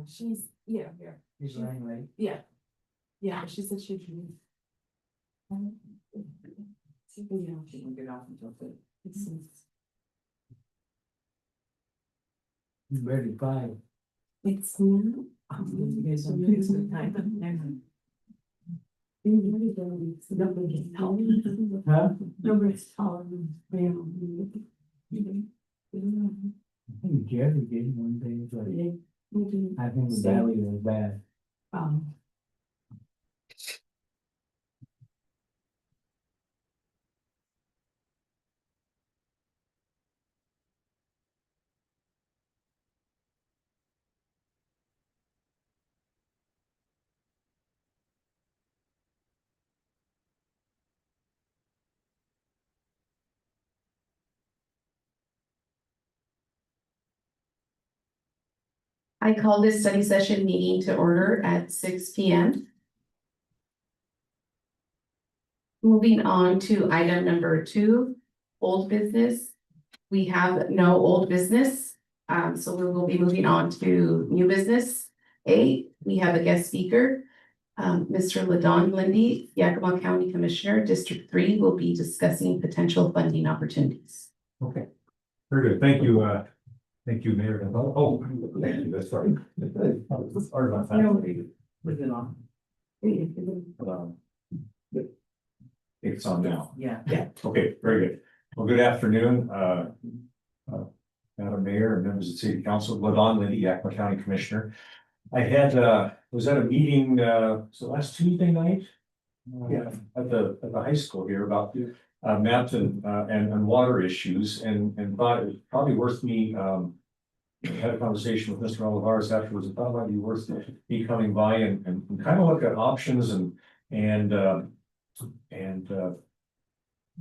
She's, yeah, She's running late. yeah. Yeah, she said she'd be. Yeah. She won't get off until 6. You ready, 5. It's new. You guys don't fix the time. Nobody's taller. Huh? Nobody's taller. I think Jerry did one thing, but I think the valley was bad. I call this study session meeting to order at 6 p.m. Moving on to item number 2, old business. We have no old business, so we will be moving on to new business. We have a guest speaker. Mr. Ladon Lindy, Yakima County Commissioner, District 3, will be discussing potential funding opportunities. Okay, very good. Thank you, Mayor. Oh, thank you. That's right. Sorry about that. Leave it on. It's on now. Yeah. Okay, very good. Well, good afternoon, Madam Mayor and members of the City Council. Ladon Lindy, Yakima County Commissioner. I had, was at a meeting, so last Tuesday night? At the high school here about mountain and water issues and thought it was probably worth me, had a conversation with Mr. Olivares afterwards. I thought it might be worth me coming by and kind of look at options and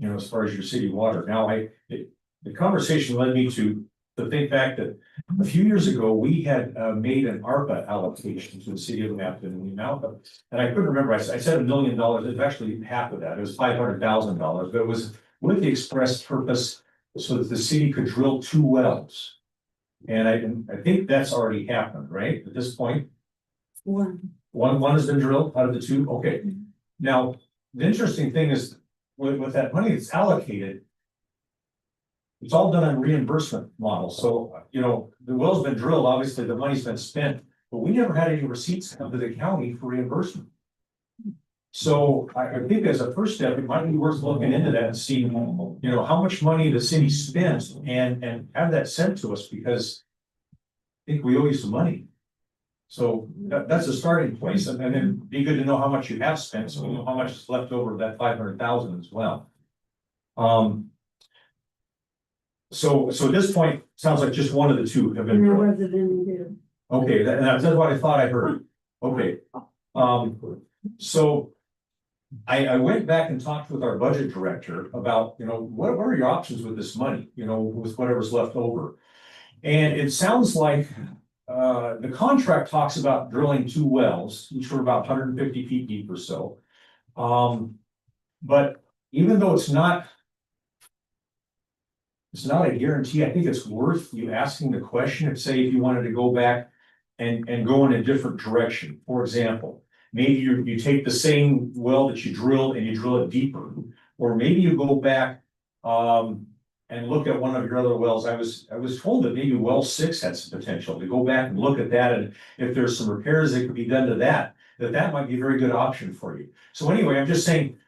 as far as your city water. Now the conversation led me to think back that a few years ago, we had made an ARPA allocation to the city of Mapleton and the amount of, and I couldn't remember, I said $1 million, it was actually half of that, it was $500,000, but it was with the express purpose so that the city could drill 2 wells. And I think that's already happened, right, at this point? One has been drilled out of the 2, okay. Now, the interesting thing is, with that money that's allocated, it's all done on reimbursement model. So, the well's been drilled, obviously the money's been spent, but we never had any receipts come to the county for reimbursement. So I think as a first step, it might be worth looking into that and seeing, how much money the city spends and have that sent to us, because I think we owe you some money. So that's a starting place, and then it'd be good to know how much you have spent, so we know how much is left over of that 500,000 as well. So at this point, sounds like just one of the 2 have been drilled. Okay, that's what I thought I heard. Okay. So I went back and talked with our budget director about, what are your options with this money, with whatever's left over. And it sounds like the contract talks about drilling 2 wells, each for about 150 feet deep or so. But even though it's not a guarantee, I think it's worth you asking the question if you wanted to go back and go in a different direction. For example, maybe you take the same well that you drilled and you drill it deeper, or maybe you go back and look at one of your other wells. I was told that maybe well 6 had some potential to go back and look at that, and if there's some repairs that could be done to that might be a very good option for you. So anyway, I'm just saying,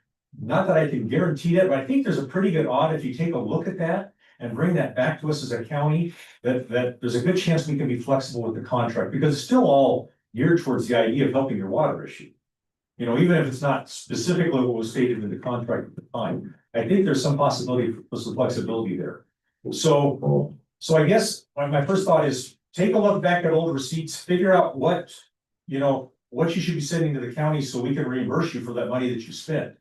not that I can guarantee that, but I think there's a pretty good odd if you take a look at that and bring that back to us as a county, that there's a good chance we can be flexible with the contract, because it's still all geared towards the idea of helping your water issue. Even if it's not specifically what was stated in the contract at the time, I think there's some possibility for some flexibility there. So I guess my first thought is take a look back at old receipts, figure out what you should be sending to the county so we can reimburse you for that money that you spent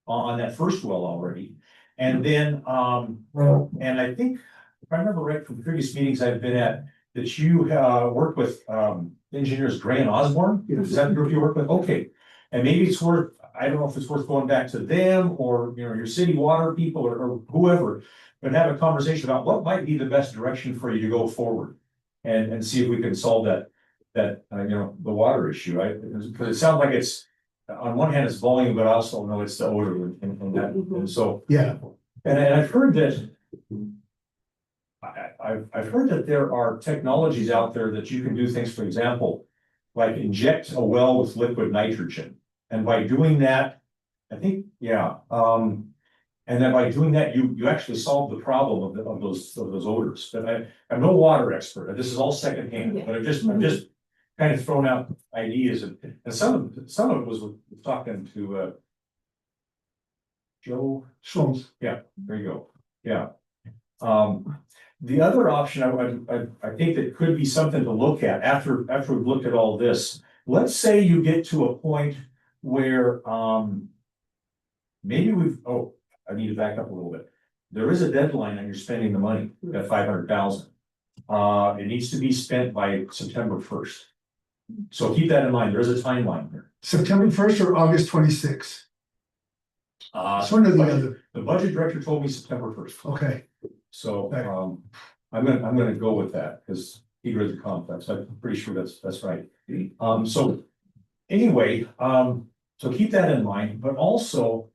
on that first well already. And then, and I think, if I remember right from previous meetings I've been at, that you work with engineers Gray and Osborne. Is that the group you work with? Okay. And maybe it's worth, I don't know if it's worth going back to them or, your city water people or whoever, but have a conversation about what might be the best direction for you to go forward. and see if we can solve that, the water issue, right? Because it sounds like it's, on one hand, it's volume, but I also know it's the odor and that, and so. Yeah, And I've heard that. I've heard that there are technologies out there that you can do things, for example, like inject a well with liquid nitrogen. And by doing that, I think, and then by doing that, you actually solve the problem of those odors. But I'm no water expert, this is all secondhand, but I'm just kind of thrown out ideas, and some of it was with talking to Joe. so, There you go, yeah. The other option I think that could be something to look at after we've looked at all this. Let's say you get to a point where maybe I need to back up a little bit. There is a deadline on your spending the money, that 500,000. It needs to be spent by September 1st. So keep that in mind, there is a timeline here. September 1st or August 26th? It's one or the other. The budget director told me September 1st. Okay, So, I'm gonna go with that, because he read the complex, I'm pretty sure that's right. So, anyway, so keep that in mind, but also,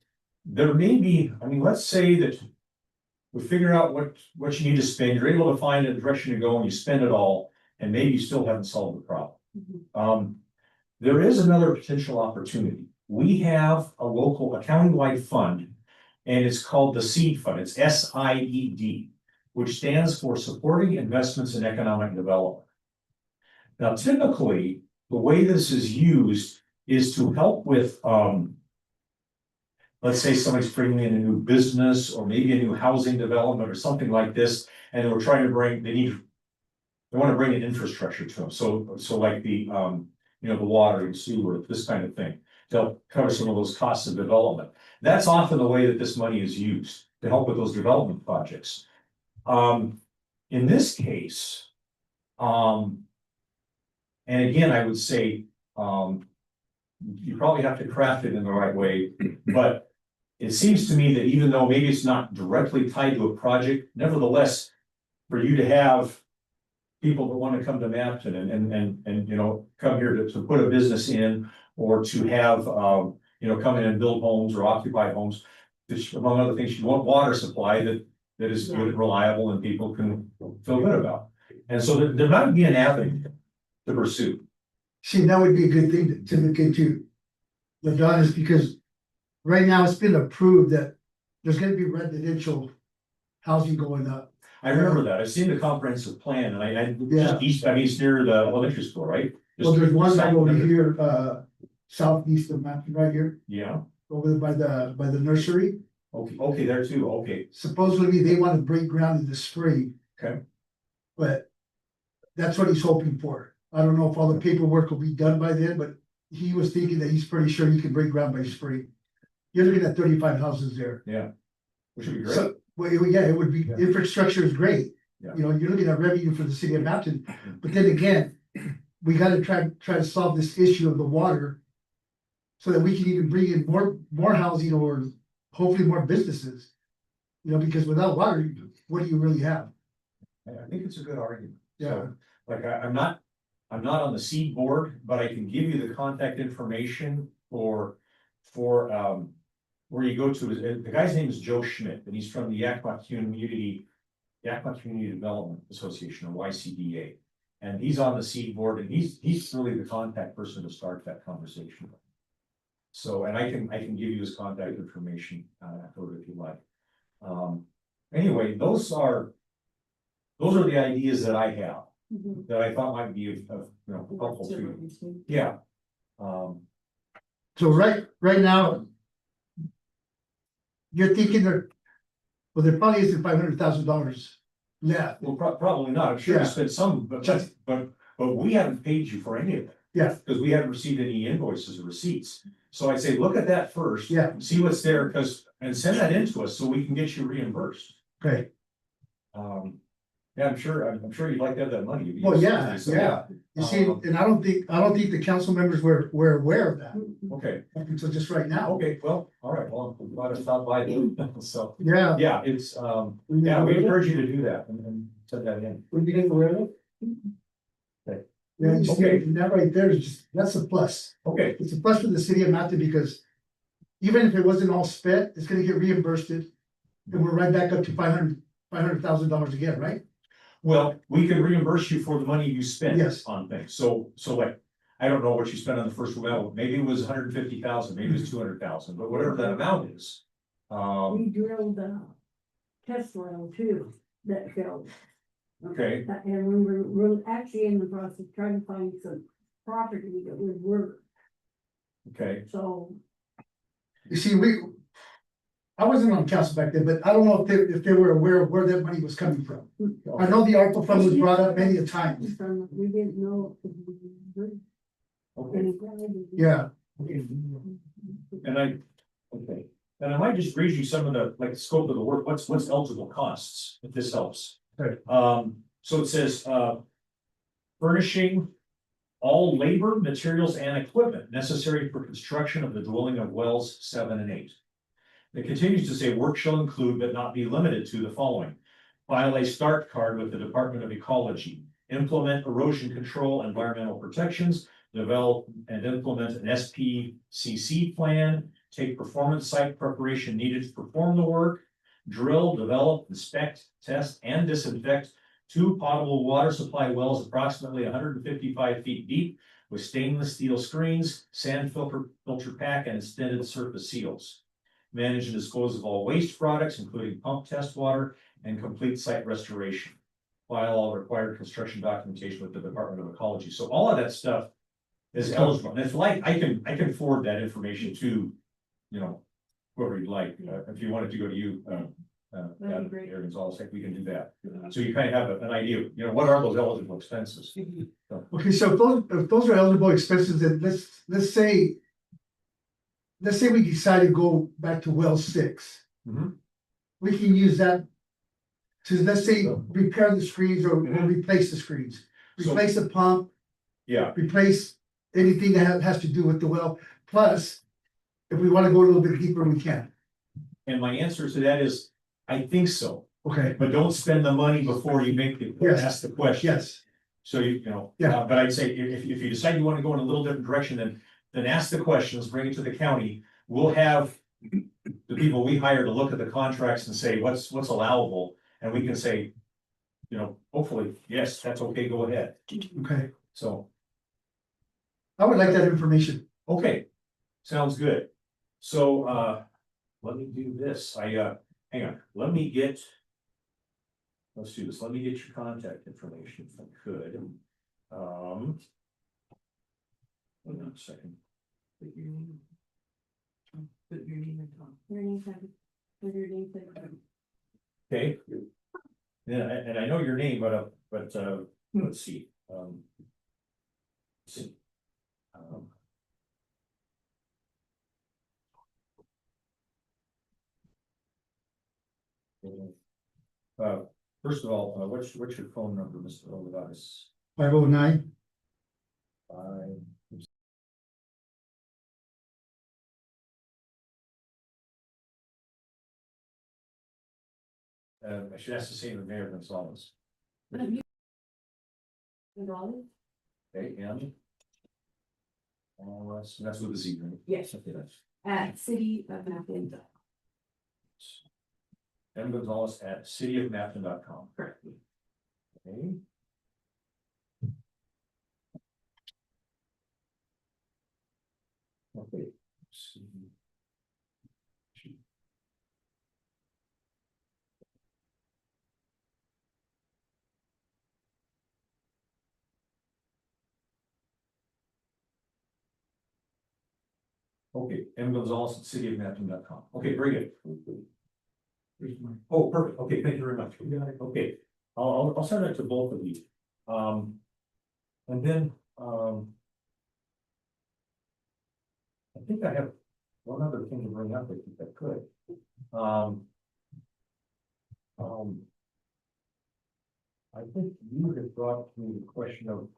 there may be, let's say that we figure out what you need to spend, you're able to find a direction to go, and you spend it all, and maybe you still haven't solved the problem. There is another potential opportunity. We have a countywide fund, and it's called the SEED Fund. It's SIED, which stands for Supporting Investments in Economic Development. Now, typically, the way this is used is to help with, let's say somebody's bringing in a new business or maybe a new housing development or something like this, and we're trying to they want to bring an infrastructure to them. So like the, the water and sewer, this kind of thing, to help cover some of those costs of development. That's often the way that this money is used to help with those development projects. In this case, and again, I would say, you probably have to craft it in the right way, but it seems to me that even though maybe it's not directly tied to a project, nevertheless, for you to have people that want to come to Mapton and come here to put a business in, or to have, come in and build homes or occupy homes, which, among other things, you want water supply that is good and reliable and people can feel good about. And so there might be an avenue to pursue. see, that would be a good thing to look into. LaDon, is because right now it's been approved that there's gonna be residential housing going up. I remember that. I've seen the comprehensive plan, and Yeah. it's near the elementary school, right? Well, there's one Just right over here, southeast of Mountain, right here, Yeah, over by the nursery. okay, there too, okay, Supposedly they want to break ground in the spring. Okay. But that's what he's hoping for. I don't know if all the paperwork will be done by then, but he was thinking that he's pretty sure he can break ground by spring. You're looking at 35 houses there. yeah. Which would be great. So, well, yeah, it would be, Yeah. infrastructure is great. Yeah. You're looking at revenue for the city of Mountain, but then again, we gotta try to solve this issue of the water. So that we can even bring in more housing or hopefully more businesses. Because without water, what do you really have? I think it's a good argument. Yeah. So, like, I'm not on the seed board, but I can give you the contact information for where you go to. The guy's name is Joe Schmidt, and he's from the Yakima Community Development Association, or YCDA. And he's on the seed board, and he's really the contact person to start that conversation. So, and I can give you his contact information afterward if you like. Anyway, those are the ideas that I have that I thought might be of helpful to you. Yeah. So right now. You're thinking there probably isn't $500,000 left. Well, probably not. I'm sure Yeah. you spent some, but we haven't paid you for any of that. Yeah. Because we haven't received any invoices or receipts. So I'd say, look at that first. Yeah. See what's there, and send that in to us so we can get you reimbursed. Okay, Yeah, I'm sure you'd like to have that money. well, yeah. You see, Um, and I don't think the council members were aware of that Okay, up until just right now. okay, well, all right, well, I'm glad to stop by then. So, Yeah. yeah, it's, yeah, we encourage you to do that and send that in. We didn't aware of it? Yeah, you see, Okay. and that right there is just, that's a plus. Okay, It's a plus for the city of Mapleton because even if it wasn't all spent, it's gonna get reimbursed. And we're right back up to $500,000 again, right? well, we can reimburse you for the money you spent Yes. on things, so like. I don't know what you spent on the first well, maybe it was 150,000, maybe it was 200,000, but whatever that amount is. We drilled a test well too, that failed. Okay, And we're actually in the process of trying to find some property that would work, okay, so. You see, I wasn't on council back then, but I don't know if they were aware of where that money was coming from. I know the ARPA fund was brought up many a times. We didn't know. If we would okay, Yeah, and okay. And I might just read you some of the, like, the scope of the work, what's eligible costs, if this helps. Right. So it says, furnishing all labor, materials, and equipment necessary for construction of the dwelling of wells 7 and 8. It continues to say work shall include but not be limited to the following. File a start card with the Department of Ecology, implement erosion control, environmental protections, develop and implement an SPCC plan, take performance site preparation needed to perform the work, drill, develop, inspect, test, and disinfect 2 potable water supply wells approximately 155 feet deep with stainless steel screens, sand filter pack, and extended surface seals. Manage and dispose of all waste products, including pump test water, and complete site restoration. File all required construction documentation with the Department of Ecology. So all of that stuff is eligible. And it's like, I can forward that information to, whoever you'd like. If you wanted to go to you, That'd be great. Aaron Gonzalez, we can do that. So you kind of have an idea of, what are those eligible expenses? okay, so if those are eligible expenses, then let's say. Let's say we decide to go back to well 6. Mhm. We can use that. To, let's say, repair the screens or Mhm. replace the screens, So- replace the pump, Yeah, replace anything that has to do with the well. Plus, if we wanna go a little bit deeper, we can. and my answer to that is, I think so, Okay, but don't spend the money before you make the, Yes. ask the question. yes, So Yeah. but I'd say if you decide you want to go in a little different direction, then ask the questions, bring it to the county. We'll have the people we hire to look at the contracts and say, what's allowable, and we can say, hopefully, yes, that's okay, go ahead. okay. So, I would like that information. okay, sounds good. So, let me do this. Hang on, let me get. Let's do this. Let me get your contact information if I could. Hold on a second. Put your name. Put your name in top. Okay. Yeah, and I know your name, but let's see. Let's see. First of all, what's your phone number, Mr. Olivares? 509. I should ask the same of Mayor Gonzalez. Gonzalez? Okay, and. That's with a Z, right? Yes. Okay, that's At city of Mapleton. M. Gonzalez at cityofmapton.com. Correct. Okay. Okay. Let's see. Okay, M. Gonzalez at cityofmapton.com. Okay, very good. Oh, perfect. Okay, thank you very much. Okay, I'll send that to both of you. And then, I think I have one other thing to bring up, if I could. I think you had brought to me the question of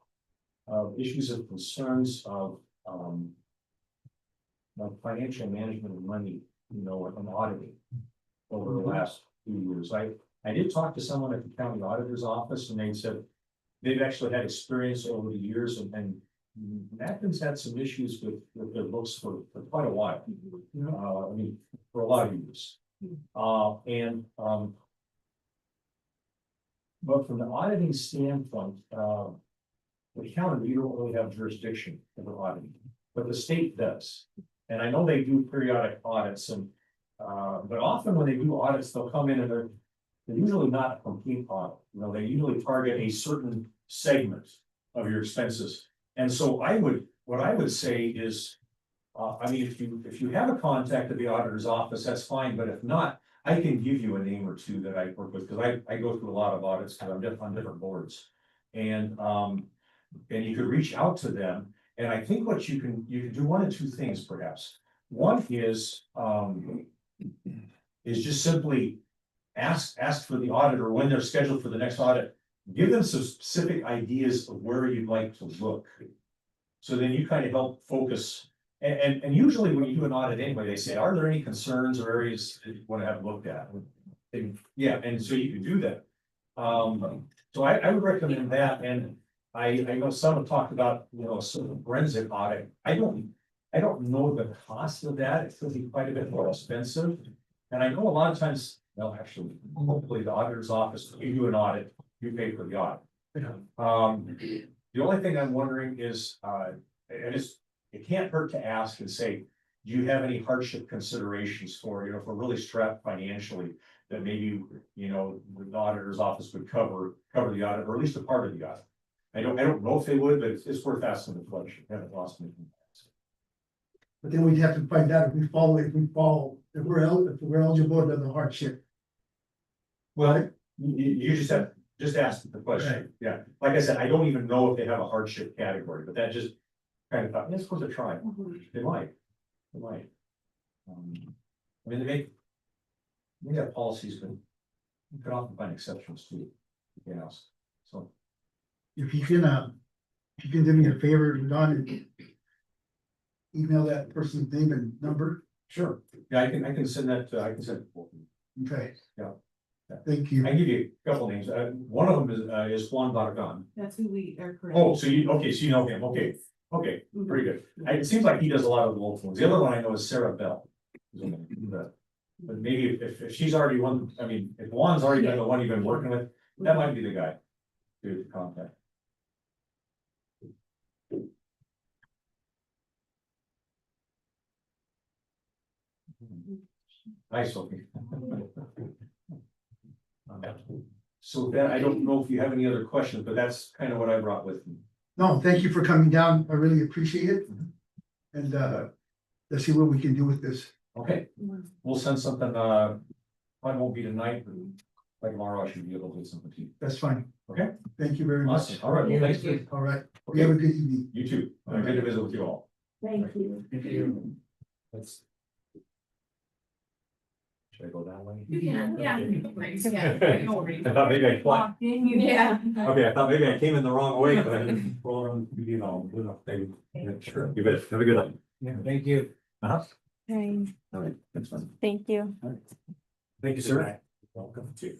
issues and concerns of, financial management of money, and auditing over the last few years. I did talk to someone at the county auditor's office and they said, they've actually had experience over the years and Mackin's had some issues with their books for quite a while. I mean, for a lot of years. But from the auditing standpoint, the county, we don't really have jurisdiction over auditing, but the state does. And I know they do periodic audits and, but often when they do audits, they'll come in and they're usually not a complete audit. You know, they usually target a certain segment of your expenses. And so what I would say is, I mean, if you have a contact at the auditor's office, that's fine, but if not, I can give you a name or two that I work with, because I go through a lot of audits, because I'm on different boards. And you could reach out to them, and I think what you can do one of two things perhaps. One is just simply ask for the auditor when they're scheduled for the next audit. Give them some specific ideas of where you'd like to look. So then you kind of help focus. And usually when you do an audit anyway, they say, are there any concerns or areas that you want to have looked at? And, yeah, and so you can do that. So I would recommend that, and I know some have talked about, you know, a sort of forensic audit. I don't know the cost of that. It's going to be quite a bit more expensive. And I know a lot of times, well, actually, hopefully the auditor's office, if you do an audit, you pay for the audit. The only thing I'm wondering is, it can't hurt to ask and say, do you have any hardship considerations for, you know, if we're really strapped financially, that maybe, you know, the auditor's office would cover the audit, or at least a part of the audit. I don't know if they would, but it's worth asking the question. Haven't lost me. But then we'd have to find out if we're eligible to the hardship. Well, you just ask the question. Right. Yeah, like I said, I don't even know if they have a hardship category, but that just kind of thought, let's a try. They might. I mean, they have policies, but you can often find exceptions too. Yes, so. If you can do me a favor, Don, and email that person's name and number. Sure. Yeah, I can send that, I can send. Okay. Yeah. Thank you. I give you a couple names. One of them is Juan Barragan. That's who we are correct. Oh, so you know him. Okay, pretty good. It seems like he does a lot of the local ones. The other one I know is Sarah Bell. But maybe if she's already one, I mean, if Juan's already been the one you've been working with, that might be the guy to contact. Nice, Sophie. So then I don't know if you have any other questions, but that's kind of what I brought with me. No, thank you for coming down. I really appreciate it. And let's see what we can do with this. Okay, we'll send something, probably won't be tonight, but by tomorrow I should be able to get something to you. That's fine. Okay. Thank you very much. Awesome, all right, well, thanks. All right. You Okay, have a good evening. you too, good to visit with you all. Thank you. Let's. Should I go that way? Yeah. I thought maybe I fly. Yeah. Okay, I thought maybe I came in the wrong way, but I didn't roll around, you know, sure, you bet, have a good night. Yeah, thank you. Uh-huh. Okay, All right, that's fine. thank you. Thank you, sir. Welcome to.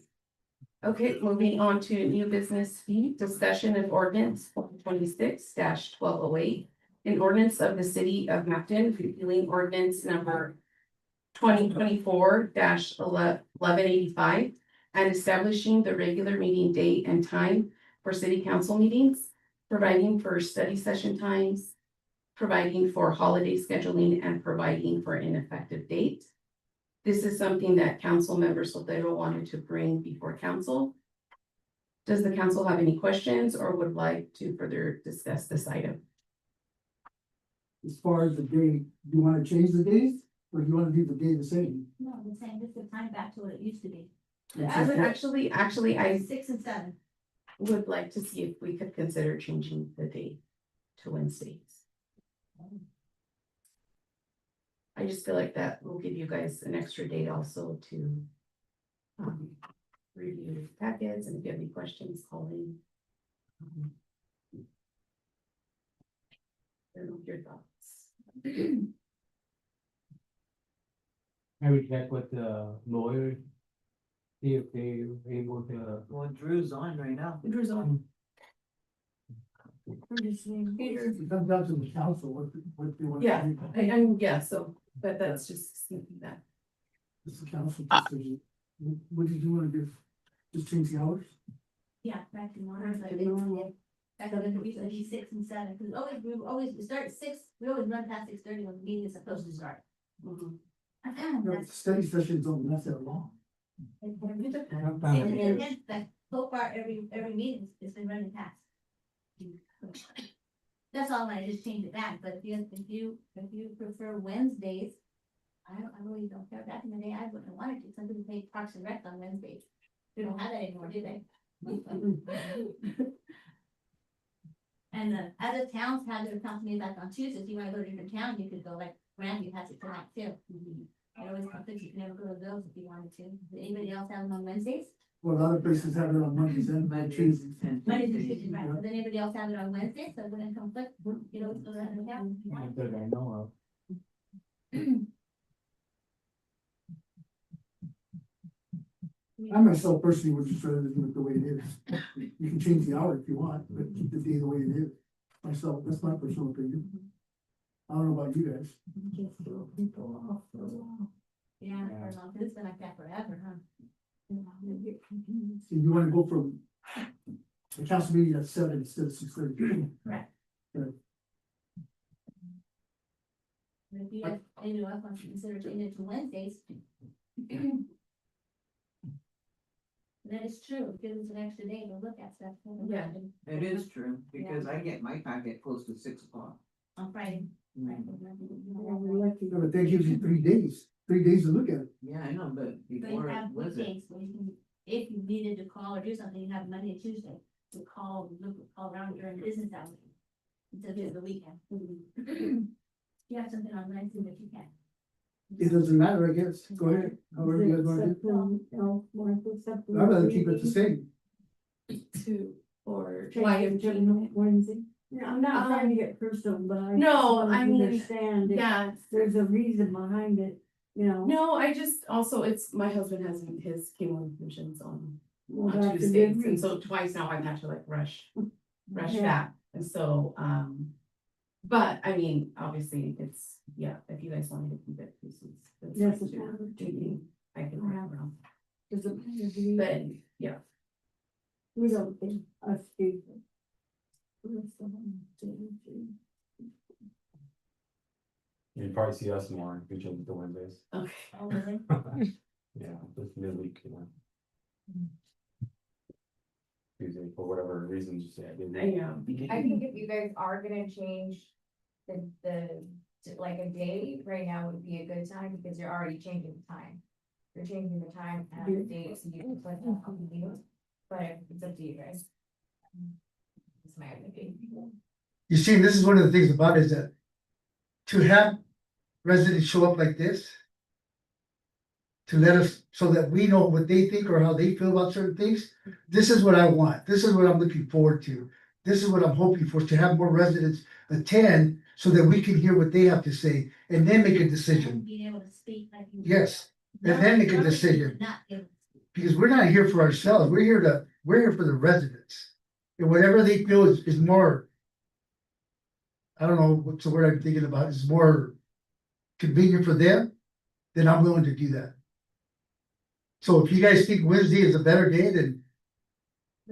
Okay, moving on to new business fee, discussion of ordinance 26-1208. An ordinance of the city of Mapton, repealing ordinance number 2024-1185. And establishing the regular meeting date and time for city council meetings, providing for study session times, providing for holiday scheduling, and providing for an effective date. This is something that council member Soltero wanted to bring before council. Does the council have any questions or would like to further discuss this item? As far as the day, do you want to change the days or do you want to leave the day the same? No, the same, just the time back to what it used to be, I would actually, I 6 and 7. would like to see if we could consider changing the date to Wednesdays. I just feel like that will give you guys an extra date also to review packets, and if you have any questions, call in. I don't know your thoughts. I would check with the lawyer. See if they were able to. Well, Drew's on right now. Drew's on. I'm just saying, Peter, It comes down to the council, what they want. Yeah, and yeah, so, but that's just something that. It's the council decision. What did you wanna do? Just change the hours? Yeah, back to normal, Back but to it's, normal. back to the usually 6 and 7, because we start at 6, we always run past 6:30 when the meeting is supposed to start. Mhm. No, the study sessions don't last that long. And Sometimes like, so far, every meeting has been running past. That's all, I just changed it back, but if you prefer Wednesdays, I really don't care, back in the day, I wouldn't have wanted to, some people pay Parks and Rec on Wednesdays. They don't have that anymore, do they? And other towns have their companies like on Tuesdays, you wanna go to a different town, you could go like Grandview has it tonight too. I always conflict, you can never go to those if you wanted to. Does anybody else have them on Wednesdays? Well, a lot of places have it on Mondays and Tuesdays. Mondays and Tuesdays, right, does anybody else have it on Wednesdays, so it wouldn't conflict, you know, go to another town? not that I know I myself personally would just rather do it the way it is. You can change the hour if you want, but keep the day the way it is. Myself, that's my personal opinion. I don't know about you guys. Just throw people off for a while. Yeah, for a long, it's been like that forever, huh? They get confused. So you wanna go from the council meeting at 7 instead of 6:30. Correct. Good. And if you guys, anyone else wants to consider changing it to Wednesdays. That is true, it gives us an extra day to look at stuff. Yeah. It is true, because I get my packet close to 6 o'clock. On Friday. Yeah, we're lucky. No, but that gives you 3 days, 3 days to look at it. Yeah, I know, but But you before have it was it, weekdays, where you can, if you needed to call or do something, you have Monday and Tuesday to call, call around during business hours. Instead of the weekend. You have something on Wednesday that you can. It doesn't matter, I guess. Go ahead. However you guys wanna do. Something else, want to put something. I'd rather keep it the same. To, or Change why it to Wednesday. No, I'm not trying to get personal, but I. No, just wanna I mean, Understand it. yeah, There's a reason behind it, you know. no, I just also, it's, my husband has his chemo admissions on Well, that's a good Tuesdays, and reason. so twice now I've had to like rush Yeah. that, and so, but I mean, obviously, it's, yeah, if you guys wanted to keep it, this is. that's Yes, fine it too. matters. Maybe I can wrap around, Does it matter to you? but, yeah, We don't think us people. We're so damn. You'd probably see us more if we change it to Wednesdays. okay. Oh, really? Yeah, just midweek, you know. Tuesday, for whatever reasons you say. I didn't. I think if you guys are gonna change to like a day, right now would be a good time, because you're already changing the time. You're changing the time and the date, so you can put that on the news, but it's up to you guys. It's my opinion. You see, this is one of the things about it is that to have residents show up like this, to let us, so that we know what they think or how they feel about certain things, this is what I want. This is what I'm looking forward to. This is what I'm hoping for, to have more residents attend so that we can hear what they have to say and then make a decision. Being able to speak like you. Yes, and then make a decision. Not able to speak. Because we're not here for ourselves. We're here for the residents. And whatever they feel is more. I don't know what's the word I'm thinking about, is more convenient for them, then I'm willing to do that. So if you guys think Wednesday is a better day, then,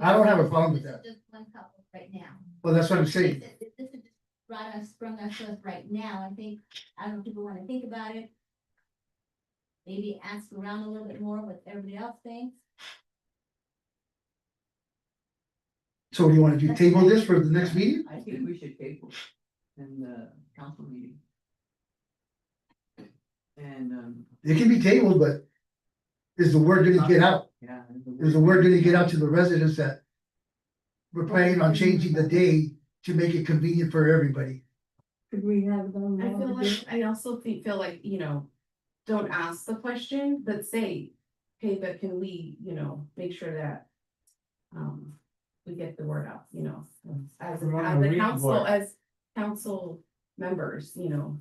I don't have a problem with that. This is just one couple right now. well, that's what I'm saying. This is sprung us to us right now, I think, I don't know if people wanna think about it. Maybe ask around a little bit more what everybody else thinks. So do you want to do table this for the next meeting? I think we should table in the council meeting. And, It can be tabled, but is the word gonna get out? yeah. Is the word gonna get out to the residents that we're planning on changing the day to make it convenient for everybody? Could we have it on? I feel Wednesday? like, I also feel like, you know, don't ask the question, but say, hey, but can we, you know, make sure that. We get the word out, you know, as We're a on a read council, board. as council members, you know.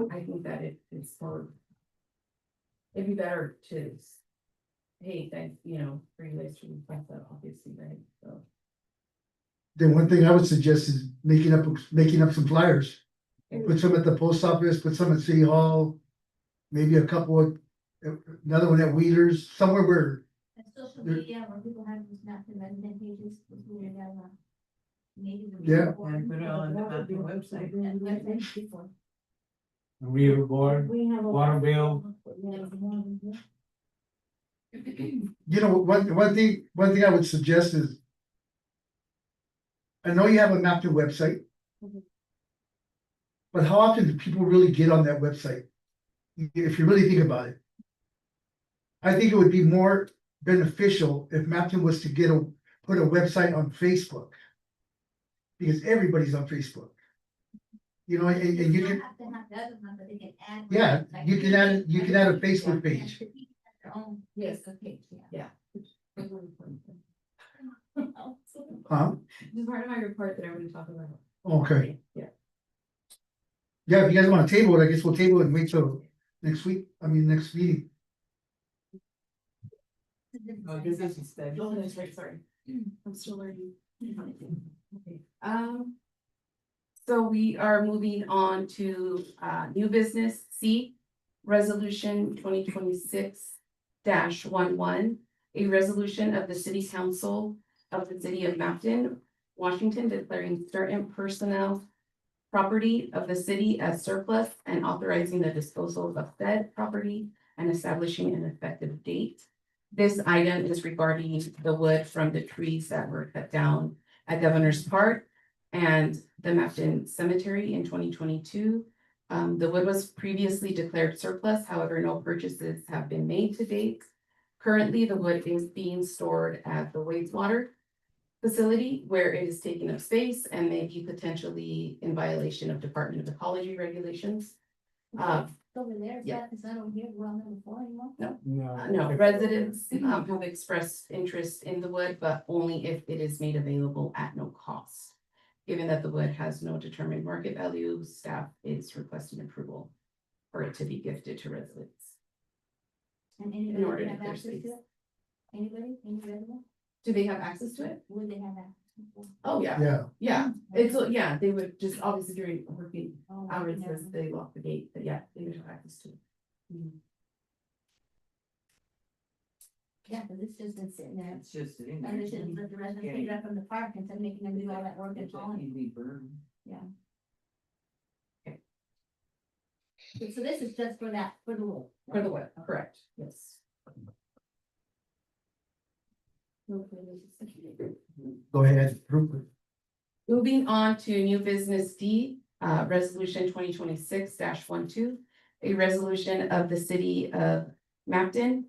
I think that it's for. It'd be better to. Hey, thanks, you know, for you guys to reflect that, obviously, right, so. then one thing I would suggest is making up some flyers. Put some at the post office, put some at City Hall, maybe a couple of, another one at Wheelers, somewhere where, And social There- media, where people have these mapping resident pages, we have, maybe. Yeah. Or put it on the mountain website. And website before. River board, We have a. water bill. you know, one thing I would suggest is. I know you have a mapping website. Mhm. But how often do people really get on that website? If you really think about it. I think it would be more beneficial if Mapton was to put a website on Facebook. Because everybody's on Facebook. You know, and you don't can, have to have the other one, but they can add. yeah, like- you can add a Facebook page. Their own Yes. Facebook page, yeah. Huh? This is part of my report that I want to talk about. Okay. Yeah. Yeah, if you guys wanna table it, I guess we'll table it and wait till next week, next meeting. Oh, this is a study. Oh, that's right, sorry. I'm still learning. Okay, so we are moving on to, new business C, resolution 2026-11, a resolution of the city council of the city of Mapton, Washington, declaring certain personnel property of the city as surplus and authorizing the disposal of said property and establishing an effective date. This item is regarding the wood from the trees that were cut down at Governor's Park and the Mapton Cemetery in 2022. The wood was previously declared surplus, however, no purchases have been made to date. Currently, the wood is being stored at the wastewater facility where it is taking up space and may be potentially in violation of Department of Ecology regulations. It's over there, yeah. it's not over here, we're on number 4 anymore. No, residents have expressed interest in the wood, but only if it is made available at no cost. Given that the wood has no determined market value, staff is requesting approval for it to be gifted to residents. And In order anybody to have clear access to space. it? Anybody, any resident, Do they have access to it? would they have access? to it? Oh, yeah, Yeah, yeah, yeah, they would just obviously during working Oh, hours never as mind. they lock the gate, but yeah, they would have access to it. Yeah, because it's just been sitting there, It's just sitting there. and they should let the residents pick it up from the park instead of making them do all that work and It's like hauling. you'd be burned. So this is just for that, for the wood. For the wood, correct, yes. go ahead, approve it. Moving on to new business D, resolution 2026-12, a resolution of the city of Mapton.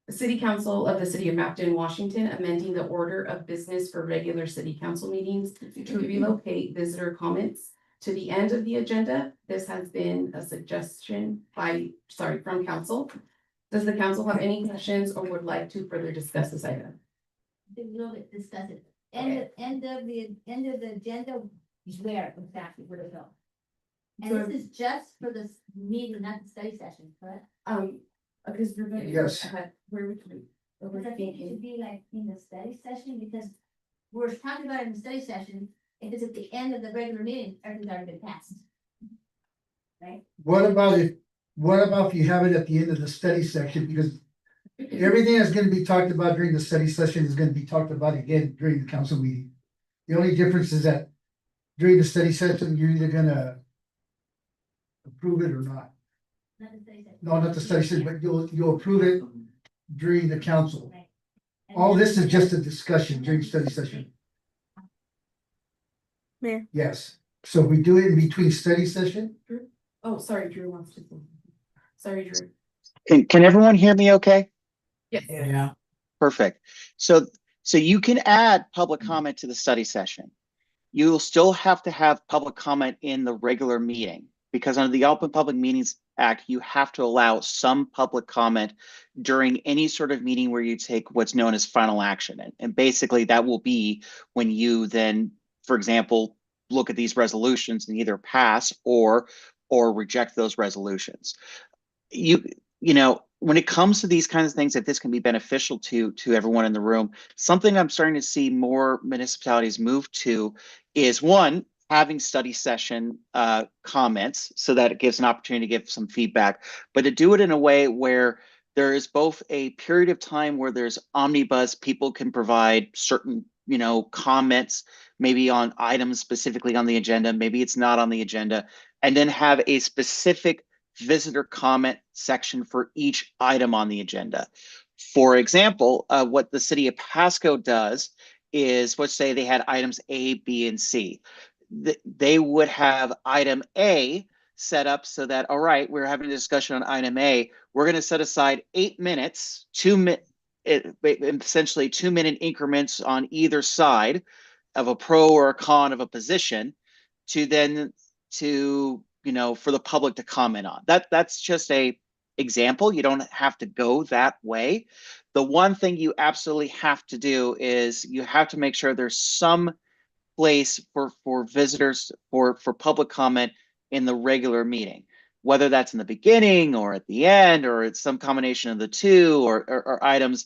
The City Council of the City of Mapton, Washington, amending the order of business for regular city council meetings to relocate visitor comments to the end of the agenda. This has been a suggestion from council. Does the council have any questions or would like to further discuss this item? A little bit discuss it. End of the agenda is where exactly where to go. And So- this is just for the meeting, not the study session, correct? Because we're going. Yes. Where would we? Because I think it should be like in the study session, because we're talking about it in the study session, if it's at the end of the regular meeting, everything's already been passed. Right? What about if you have it at the end of the study section, because everything that's gonna be talked about during the study session is gonna be talked about again during the council meeting. The only difference is that during the study session, you're either gonna approve it or not. Not the study session. No, not the study session, but you'll approve it during the council. Right. And All then- this is just a discussion during study session. Mayor. Yes, so we do it in between study session? Oh, sorry, Drew wants to. Sorry, Drew. Can everyone hear me okay? Yes. Yeah. Perfect. So you can add public comment to the study session. You'll still have to have public comment in the regular meeting because under the Open Public Meetings Act, you have to allow some public comment during any sort of meeting where you take what's known as final action. And basically that will be when you then, for example, look at these resolutions and either pass or reject those resolutions. you know, when it comes to these kinds of things, if this can be beneficial to everyone in the room, something I'm starting to see more municipalities move to is one, having study session comments so that it gives an opportunity to give some feedback, but to do it in a way where there is both a period of time where there's omnibus, people can provide certain, you know, comments, maybe on items specifically on the agenda, maybe it's not on the agenda, and then have a specific visitor comment section for each item on the agenda. For example, what the city of Pasco does is, let's say they had items A, B, and C. They would have item A set up so that, all right, we're having a discussion on item A. We're going to set aside 8 minutes, essentially 2-minute increments on either side of a pro or a con of a position to you know, for the public to comment on. That's just a example. You don't have to go that way. The one thing you absolutely have to do is you have to make sure there's some place for visitors for public comment in the regular meeting, whether that's in the beginning or at the end or it's some combination of the two or items.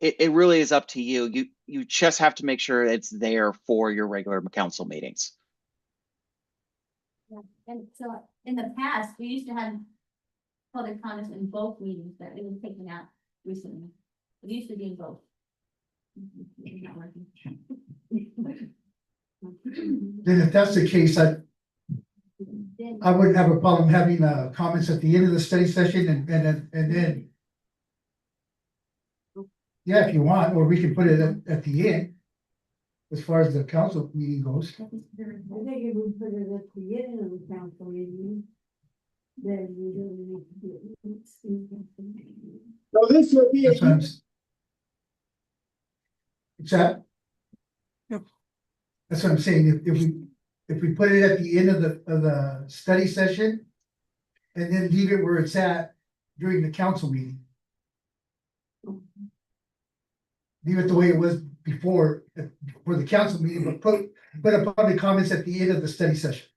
It really is up to you. You just have to make sure it's there for your regular council meetings. Yeah, and so in the past, we used to have public comments in both meetings, but it was taken out recently. It used to be in both. It's not working. Then if that's the case, I wouldn't have a problem having comments at the end of the study session and then. Yeah, if you want, or we can put it at the end. As far as the council meeting goes. I think if we put it at the end of the council meeting, then we don't need to do it. So this will be. What's that? Yep. That's what I'm saying, if we put it at the end of the study session. And then leave it where it's at during the council meeting. Leave it the way it was before, for the council meeting, but put a public comments at the end of the study session.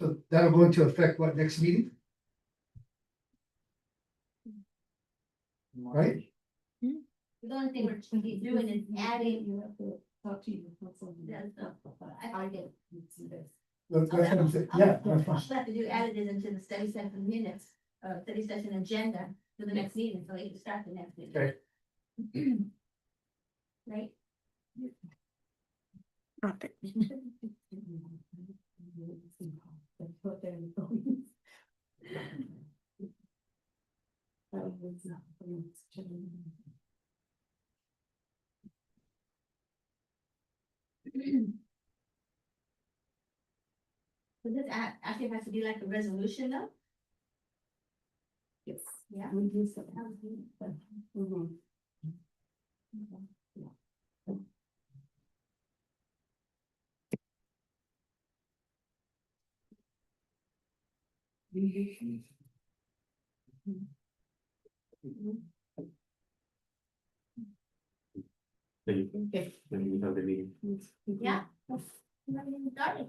So that'll go into effect, what, next meeting? Right? The only thing we're doing is adding. Talk to you. I get. That's what I'm saying, yeah, that's fine. All I have to do, add it into the study session minutes, study session agenda for the next meeting, so they can start the next meeting. Okay. Right? So this actually has to be like a resolution though? Yes. Yeah. We do so. Mhm. Then you have the meeting. Yeah. Not even started.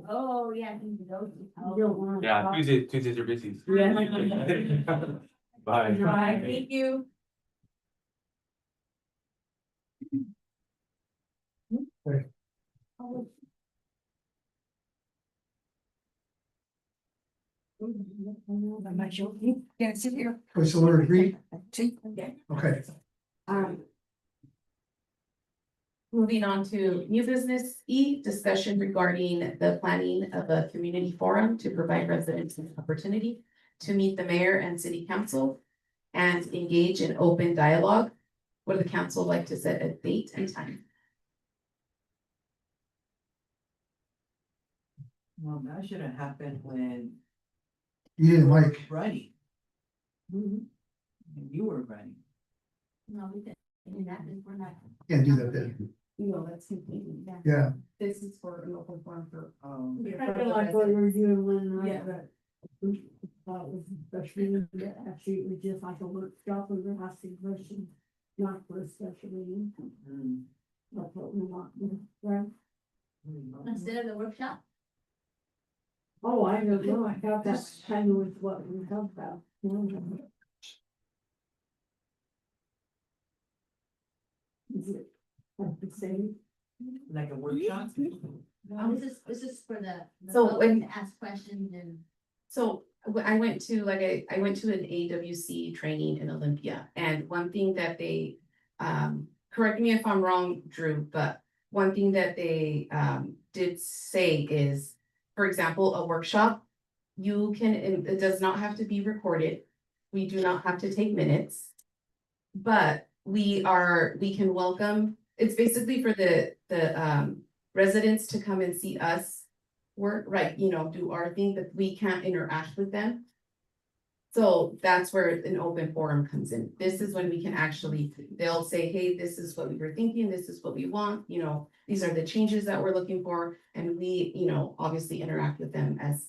Oh, yeah. You don't want. Yeah, Tuesdays are busy. Yeah. Bye. Thank you. Can sit here. Okay, so we're agreed, Okay. okay. Moving on to new business E, discussion regarding the planning of a community forum to provide residents an opportunity to meet the mayor and city council and engage in open dialogue. Would the council like to set a date and time? Well, that should have happened when You didn't you were like, running. When you were running. No, we didn't. do that, because we're not. can't do that then, No, that's completely, yeah, this is for an open forum for. Kind of like what we were doing one Yeah. night, but. That was especially, actually, it was just like a workshop, we were asking questions. not for a special meeting. That's what we want, right? Instead of the workshop. Oh, I don't know, I thought that's kind of was what we talked about. Is it like the same? Like a workshop? This is for the So public when- to ask questions and. So I went to I went to an AWC training in Olympia, and one thing that they, correct me if I'm wrong, Drew, but one thing that they did say is, for example, a workshop, you can, it does not have to be recorded. We do not have to take minutes. But we can welcome, it's basically for the residents to come and see us work, right, you know, do our thing, but we can't interact with them. So that's where an open forum comes in. This is when we can actually, they'll say, hey, this is what we were thinking, this is what we want, you know, these are the changes that we're looking for, and we, you know, obviously interact with them as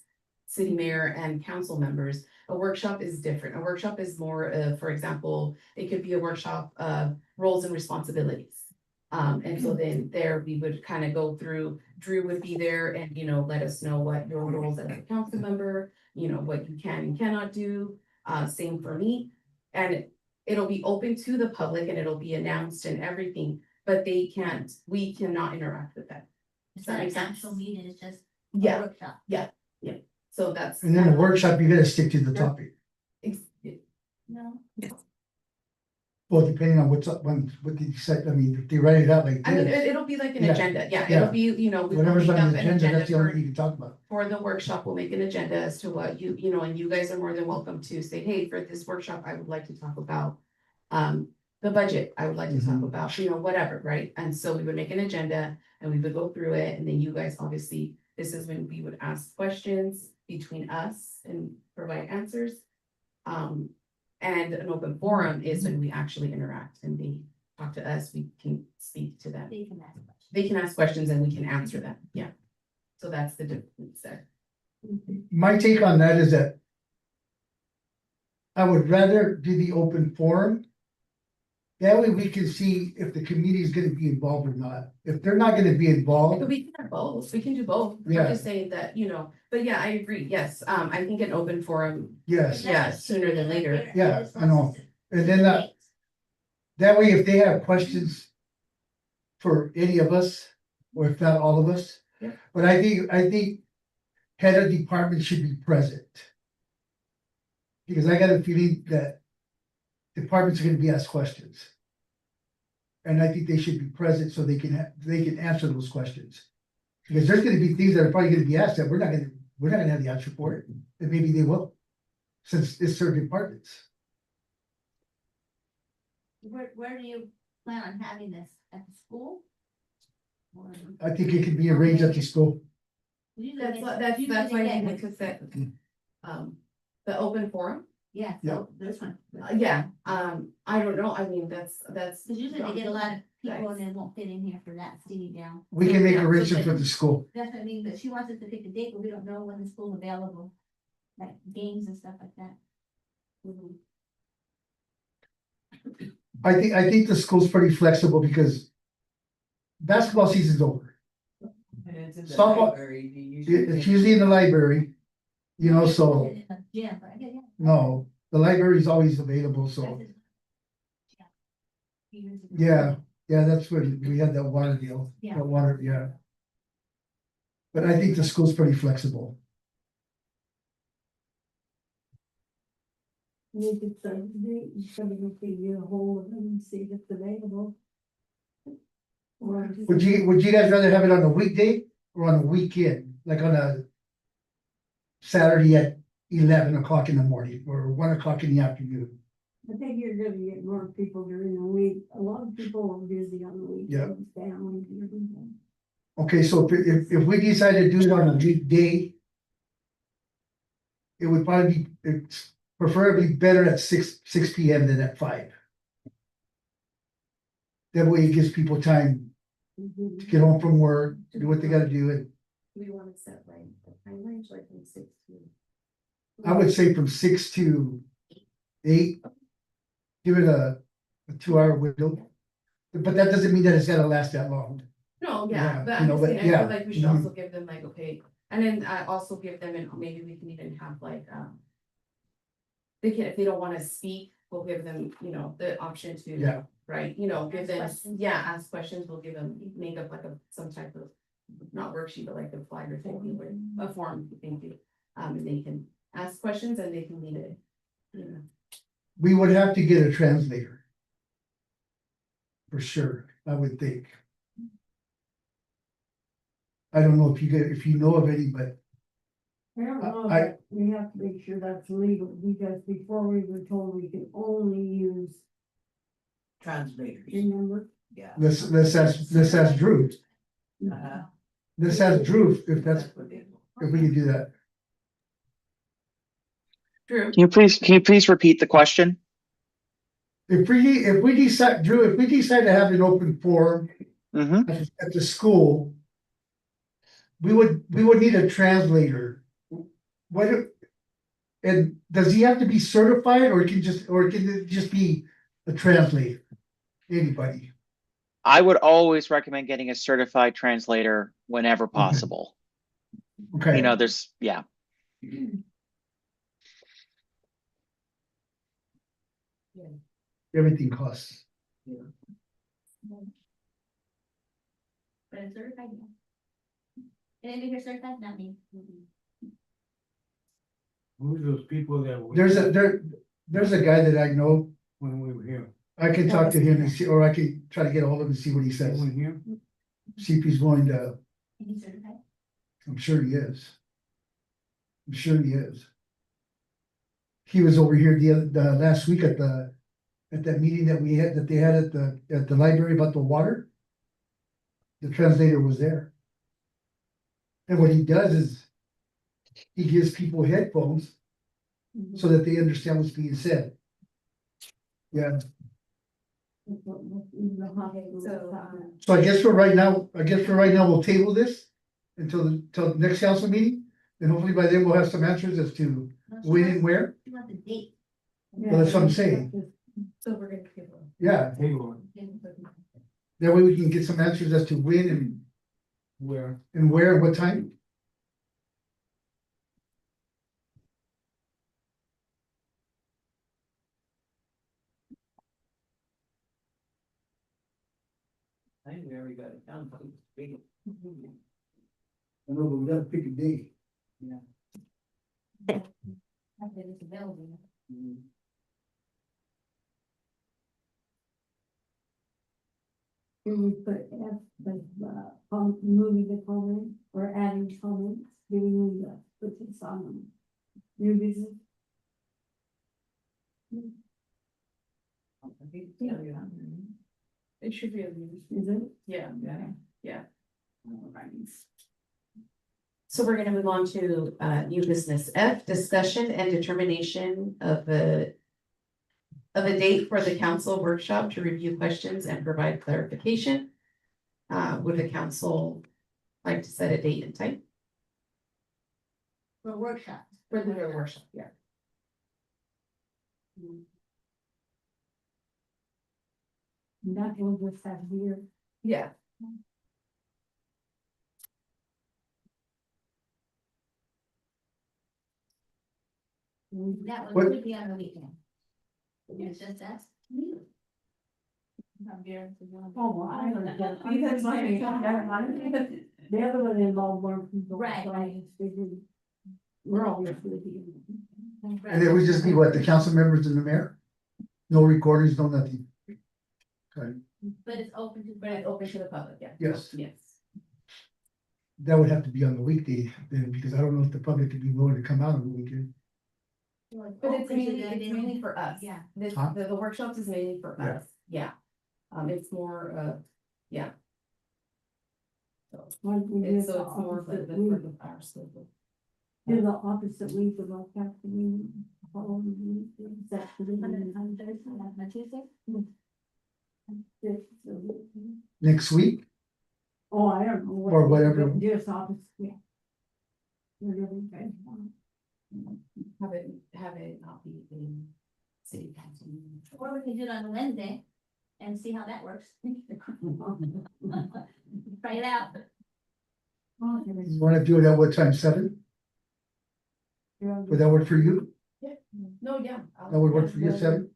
city mayor and council members. A workshop is different. A workshop is more, for example, it could be a workshop of roles and responsibilities. And so then there we would kind of go through, Drew would be there and, you know, let us know what your roles as a council member, you know, what you can and cannot do. Same for me. And it'll be open to the public and it'll be announced and everything, but we cannot interact with them. It's Does that not an make sense? actual meeting, it's just a Yeah, workshop. so that's. And then the workshop, you gotta stick to the topic. No. Well, depending on what's up, what they decide, I mean, if they write it out like I mean, this, it'll be like an Yeah, agenda, yeah, yeah. it'll be, you know. we will whatever's make on up the an agenda, that's the only for- thing you can talk about. For the workshop, we'll make an agenda as to what you know, and you guys are more than welcome to say, hey, for this workshop, I would like to talk about. The budget, I would like to talk Mhm. about, you know, whatever, right? And so we would make an agenda and we would go through it, and then you guys, obviously, this is when we would ask questions between us and provide answers. And an open forum is when we actually interact and they talk to us, we can speak to them. They can ask questions. They can ask questions and we can answer them, yeah. So that's the difference there. My take on that is that I would rather do the open forum. That way we can see if the community is gonna be involved or not. If they're not gonna be But involved, we can have both, we can do both. I'm Yeah. just saying that, you know, but yeah, I agree, yes, I think an open forum, yes, Yeah, sooner than later. Yeah, I know. And then that way if they have questions for any of us, or if not all of us. Yeah. But I think head of department should be present. Because I got a feeling that departments are gonna be asked questions. And I think they should be present so they can answer those questions. Because there's gonna be things that are probably gonna be asked that we're not gonna have the answer for it, and maybe they will. Since it's certain departments. Where do you plan on having this, at the school? Or- I think it could be arranged at the school. Usually that's, they- that's usually why they I get- think it's that. The open forum, Yeah, so this one. yeah, I don't know, I mean, that's. Cause usually they get a lot of people and they won't fit in here for that sitting down. We can make Yeah, so arrangements they- with the school. That's what I mean, but she wants us to pick a date, but we don't know when the school's available. Like games and stuff like that. I think the school's pretty flexible because basketball season's over. And it's in the Softball- library, you usually. It's usually in the library, you know, so, In the gym, right? Yeah, yeah. no, the library is always available, so, That's it. Yeah. Years ago. yeah, yeah, that's when we had that water deal, Yeah. that water, yeah. But I think the school's pretty flexible. Make it so, somebody can get a hold of them and see if it's available. Or Would you guys rather have it on a weekday or on a weekend, like on a Saturday at 11 o'clock in the morning or 1 o'clock in the afternoon? I think you're gonna get more people during the week. A lot of people are busy on the Yeah. weekends, families and everything. Okay, so if we decide to do it on a weekday, it would probably be, it's preferably better at 6 p.m. than at 5. That way it gives people time to get home from work, to do what they gotta do, and We want to set like the time range, like from 6 to. I would say from 6 to 8. Give it a a 2 hour window. But that doesn't mean that it's gotta last that long. No, Yeah, yeah, but you I'm know, just but saying, I yeah, feel like we should mhm. also give them like, okay, and then I also give them, and maybe we can even have like, they can, if they don't wanna speak, we'll give them, you know, the option to. Yeah. Right, you know, give Ask them, questions. yeah, ask questions, we'll give them, make up like some type of, not worksheet, but like a flyer thing, where a form, thank you. And they can ask questions and they can lead it, you know. We would have to get a translator. For sure, I would think. I don't know if you know of any, but I don't know, I- but we have to make sure that's legal, because before we were told we could only use, Translators, remember? yeah. let's ask Drew. Uh-huh. Let's ask Drew if that's, That's what they do. if we can do that. Drew, Can you please repeat the question? If we decide, Drew, if we decide to have an open forum Mm-hmm. at the school. We would need a translator. And does he have to be certified or can it just be a translator? Anybody? I would always recommend getting a certified translator whenever possible. Okay. You know, there's, yeah. Everything costs. But it's certified, yeah. And if you're certified, not me. Who's those people that? were- There's a guy that I know. When we were here. I can talk to him and see, or I can try to get a hold of him and see what he says. Someone here? See if he's going to, Is he certified? I'm sure he is. I'm sure he is. He was over here the last week at that meeting that they had at the library about the water. The translator was there. And what he does is he gives people headphones so that they understand what's being said. Yeah, so I guess for right now, we'll table this till the next council meeting. And hopefully by then we'll have some answers as to when and where. You want the date. Well, that's what I'm saying. so we're gonna give them. Yeah, Table that way we can get some answers as to when where? and where and what time. I think we already got it done, but it's big. I know, but we gotta pick a date. After it's available. Can we put F, moving the comment or adding comments, giving them the, put this on them. New business, It should be a is it? yeah. So we're gonna move on to new business F, discussion and determination of a date for the council workshop to review questions and provide clarification. Would the council like to set a date and time For workshops. for the workshop? Yeah. That will just have here. Yeah. That What- one could be on the weekend. It's just us. Oh, well, I don't know. The other one involved more people. Right, so I right. just figured We're all here for the meeting. And it would just be what, the council members and the mayor? No recordings, no nothing. Okay, But it's open to. But it's open to the public, yeah. yes, Yes. that would have to be on the weekday then, because I don't know if the public could be willing to come out on the weekend. But it's mainly for us. Yeah. This, Huh? the workshops is mainly for Yeah. us, yeah. It's more, yeah. So Like we did it's, the so it's more for opposite the, week, our schedule. do the opposite week of our council meeting. Following week, is that the meeting on Thursday? On Tuesday? Next week, Oh, I don't know. Or whatever. Just opposite, yeah. Whatever you guys want. Have it not be in city council. meeting. Or we can do it on Wednesday. and see how that works. Try it out. You wanna do it at what time, 7? Would that work for you? No, yeah. That would work for you, 7?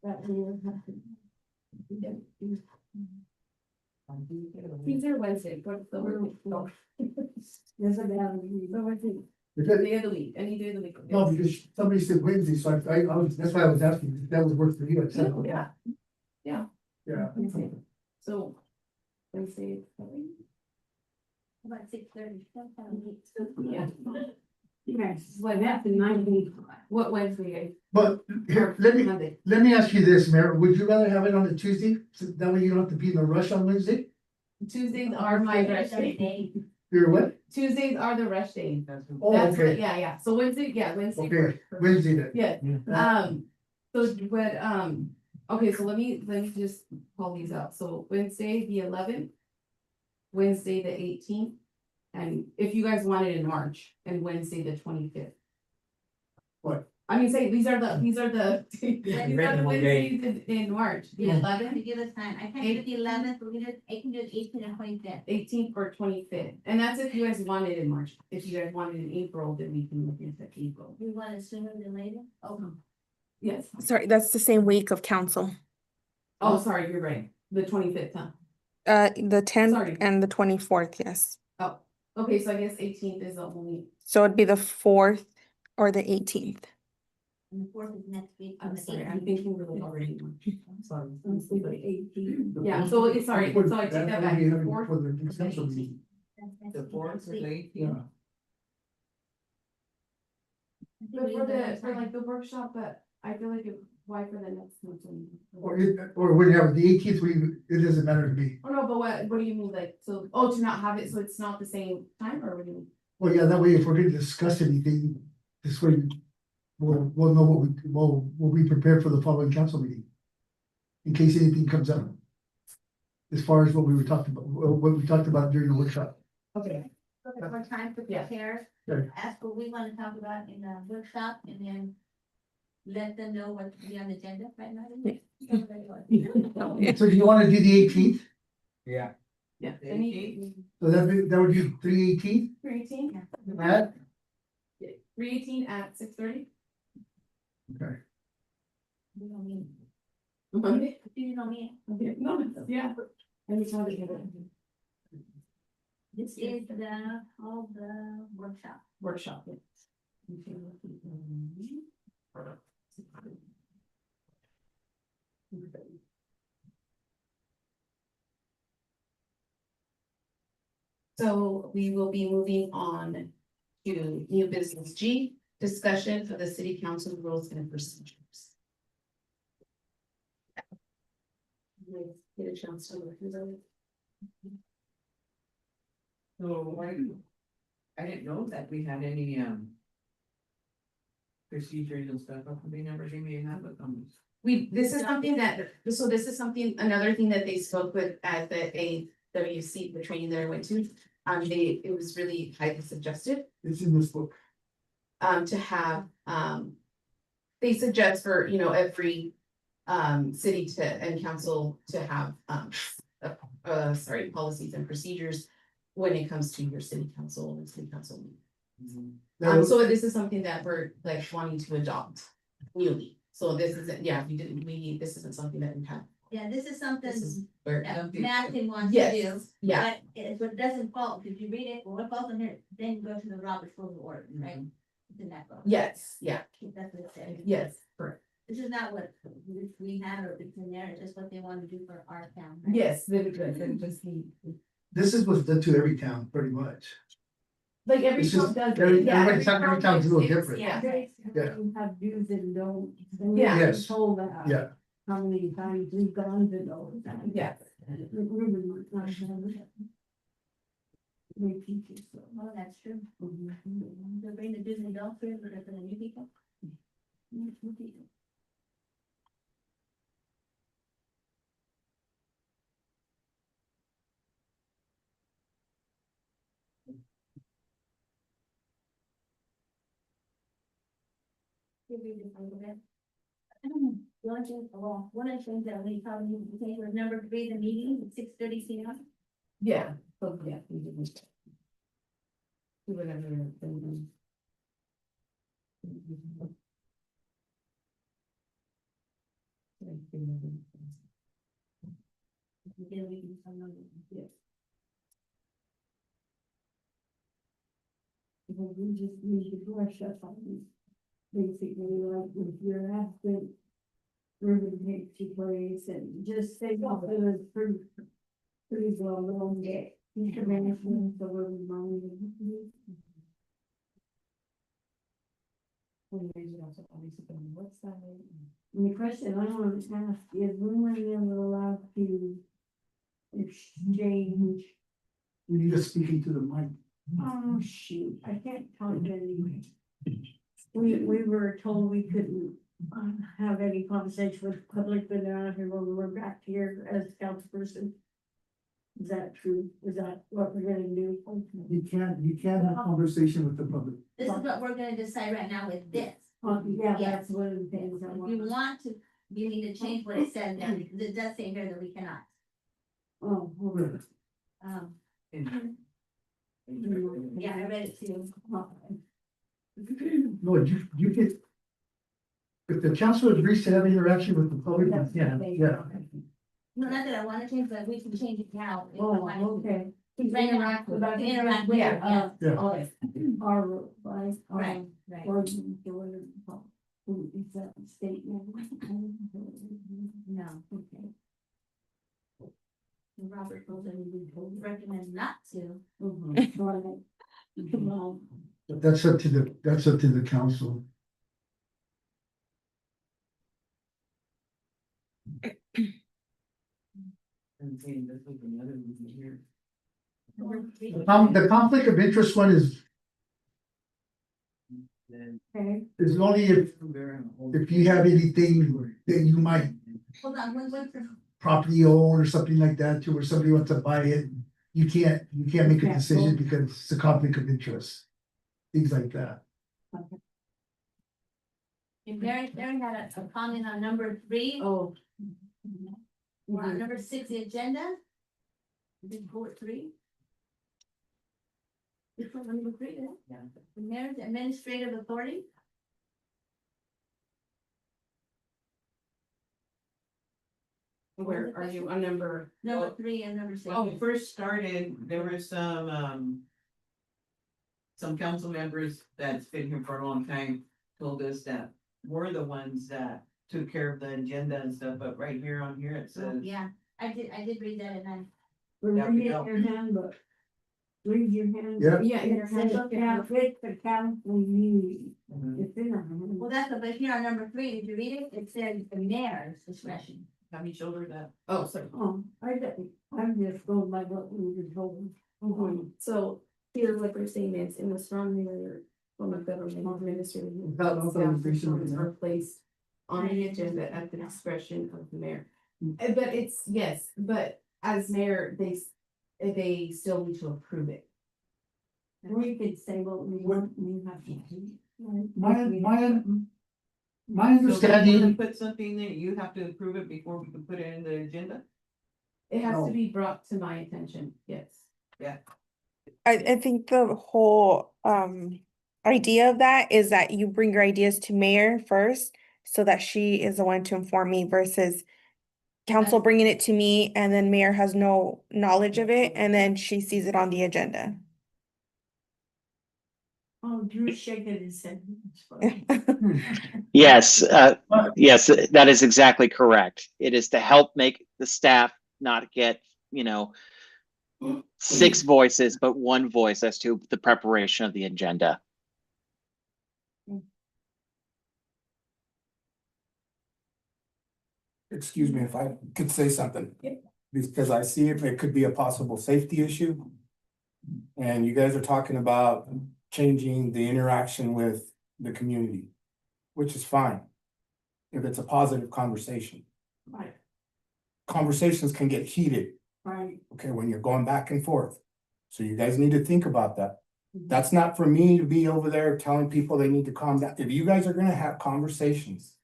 Tuesday or Wednesday, what's the word? There's a balance. Day of the week, any day of the week. No, because somebody said Wednesday, so I was, that's why I was asking, if that would work for you at 7. Yeah. Yeah. Wednesday. So. Wednesday. About 6:30. Yeah. Yes, what happened, 19. What Wednesday? But here, let Monday. me ask you this, Mayor, would you rather have it on a Tuesday, so that way you don't have to be in a rush on Wednesday? Tuesdays are my rush days. You're what? Tuesdays are the rush days. Oh, That's what, okay, yeah. So Wednesday, Wednesday. okay, works. Wednesday then. Yeah, so, but, okay, so let me just call these out. So Wednesday, the 11th. Wednesday, the 18th. And if you guys want it in March, and Wednesday, the 25th. What? I mean, say, these are the these are the Random day. Wednesdays in March, the Yeah, 11th, to give us time. I can't do the 11th, but I can do the 18th and 25th. 18th, or 25th. And that's if you guys want it in March. If you guys want it in April, then we can look into April. You want it sooner than later? Oh, Yes. Sorry, that's the same week of council. Oh, sorry, you're right. The 25th, huh? The 10th Sorry. and the 24th, yes. Oh, okay, so I guess 18th is the only, So it'd be the 4th or the 18th. and the 4th is next week. I'm and the sorry, 18th. I'm thinking really already. Sorry. Wednesday, the 18. Yeah, so it's sorry, so I take that back. would be Fourth, for the council meeting. That's next The week, 4th next is week. late. Yeah. I think But we for need the, more for time. like the workshop, but I feel like why for the next meeting? Or when you have the 18th, it doesn't matter to me. Oh, no, but what do you mean, like, so, oh, to not have it, so it's not the same time, or what do you mean? Well, yeah, that way if we're gonna discuss anything, this way we'll know we'll be prepared for the following council meeting. In case anything comes up. As far as what we talked about during the workshop. Okay. So there's more time to Yeah. prepare, Right. ask what we want to talk about in the workshop, and then let them know what to be on the agenda, right now. So do you wanna do the 18th? Yeah. Yeah. The Any, 18th? So that would be 3/18 318? at, 318 at 6:30? okay. You know me. Monday? You know me. Okay, no, yeah. Anytime that you This is all the workshop. workshop. Yeah. So we will be moving on to new business G, discussion of the city council rules and procedures. Get a chance to look through those. So I didn't know that we had any, procedures and stuff, we never gave me a habit, This is something that, so this is something, another thing that they spoke with at the AWC, the training that I went to. It was really highly suggested, It's in this book. to have, they suggest for, every, city and council to have, policies and procedures when it comes to your city council and city council meeting. So this is something that we're like wanting to adopt newly. So this isn't, this isn't something that we have. Yeah, this is something This is where, that Madison wants to do. yes, yeah, But it doesn't fall, if you read it, well, what falls in here, then go to the Robert's Rules of Order, right? It's in that book. yes, yeah, That's what it says. yes, correct. This is not what we have or it's in there, it's just what they want to do for our town. right? Yes, they just need. This is what's done to every town, pretty much. Like every This is- town does. every- it, yeah, every town's a little it's- different. Yeah, Yeah. You have do's and don'ts. Yeah. Yes. Told that. Yeah. How many times we've gone to those. yes. They teach you so. Well, that's true. They'll bring the Disney adults through, but for the new people. New people. You read it a little bit. The only thing, well, one of the things that we probably need to take was number 3, the meeting at 6:30 p.m. Yeah, so, yeah, we didn't. Do whatever. then. Then we can come on. Yes. Because we just need to brush up on these. Basically, like if you're absent, urban takes your place and just say, well, it was pretty well known that international, so we're reminded. And the question I want to ask is, when were they allowed to exchange? We need to speak into the mic. Oh, shoot, I can't tell it anyway. We were told we couldn't have any conversation with public, but now here when we're back here as councilperson. Is that true? Is that what we're gonna do? You can't have conversation with the public. This is what we're gonna decide right now with this. Yeah, that's one of the things I If you want. want to, you need to change what it says now, because it does say here that we cannot. Oh, okay. Yeah, I read it too. No, you get. If the council agrees to have interaction with the public, yeah. No, not that I wanna change, but we can change it now. if we Oh, wanted to. okay. Interact with, interact with, Yeah, yeah. Yeah. Our, right? Right, right. Ordinance or whatever. Is that a statement? No. Okay. Robert Rules of recommend not to. Right. Come on. But that's up to the council. The conflict of interest one is Okay. only if you have anything that you might Hold on, what's the? property own or something like that, to where somebody wants to buy it. You can't make a decision because it's a conflict of interest. Things like that. If Mary had a comment on number 3, Oh. or on number 6, the agenda. Did bullet 3? This one, number 3, yeah. The mayor's administrative authority. Where are you on number? Number 3 and number 6. When we first started, there were some council members that's been here for a long time told us that we're the ones that took care of the agenda and stuff, but right here on here it says. Yeah, I did read that, and then Read your handbook. Read your handbook. Yeah. Yeah, It says, yeah, it's the council meeting. Mm-hmm. It's in our handbook. well, that's, but here on number 3, did you read it? It said the mayor's discretion. Have you showed her that? Oh, sorry. I'm just going by what we were told. So here, what they're saying is in the strong mayor from a federal administrative. Without staff authorization of the persons mayor. are placed on the agenda at the discretion of the mayor. But it's, yes, but as mayor, they still need to approve it. We could say what we want, we have to. My So if we understanding. wanna Put something there, you have to approve it before we can put it in the agenda? It has No. to be brought to my attention, yes. I think the whole idea of that is that you bring your ideas to mayor first, so that she is the one to inform me versus council bringing it to me and then mayor has no knowledge of it and then she sees it on the agenda. Oh, Drew's shaking his head. Yes, yes, that is exactly correct. It is to help make the staff not get, 6 voices, but 1 voice as to the preparation of the agenda. Excuse me if I could say something. Because I see it could be a possible safety issue. And you guys are talking about changing the interaction with the community, which is fine. If it's a positive conversation. Right. Conversations can get heated, Right. okay, when you're going back and forth. So you guys need to think about that. That's not for me to be over there telling people they need to calm down. If you guys are gonna have conversations,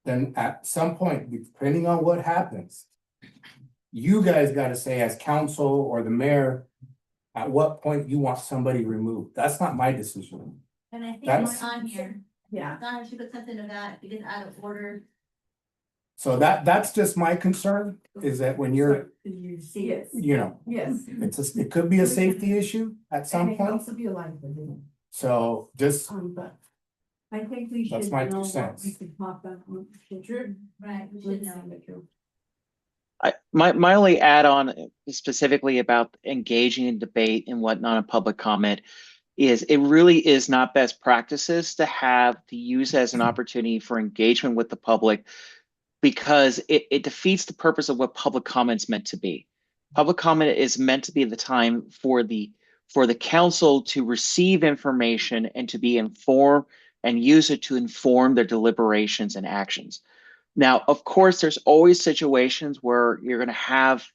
then at some point, depending on what happens. You guys gotta say as council or the mayor, at what point you want somebody removed. That's not my decision. And I think That's- it's on here, Yeah. Donna should put something to that, if it gets out of order. So that's just my concern, is that when you're, You see it. you know, Yes. it could be a safety issue at some And it can point. also be a livelihood. So just, But I think we That's should my know 2 what cents. we could talk about. Right, we should know. My only add-on specifically about engaging in debate and whatnot in public comment is it really is not best practices to use as an opportunity for engagement with the public, because it defeats the purpose of what public comment's meant to be. Public comment is meant to be the time for the council to receive information and to be informed and use it to inform their deliberations and actions. Now, of course, there's always situations where you're going to have,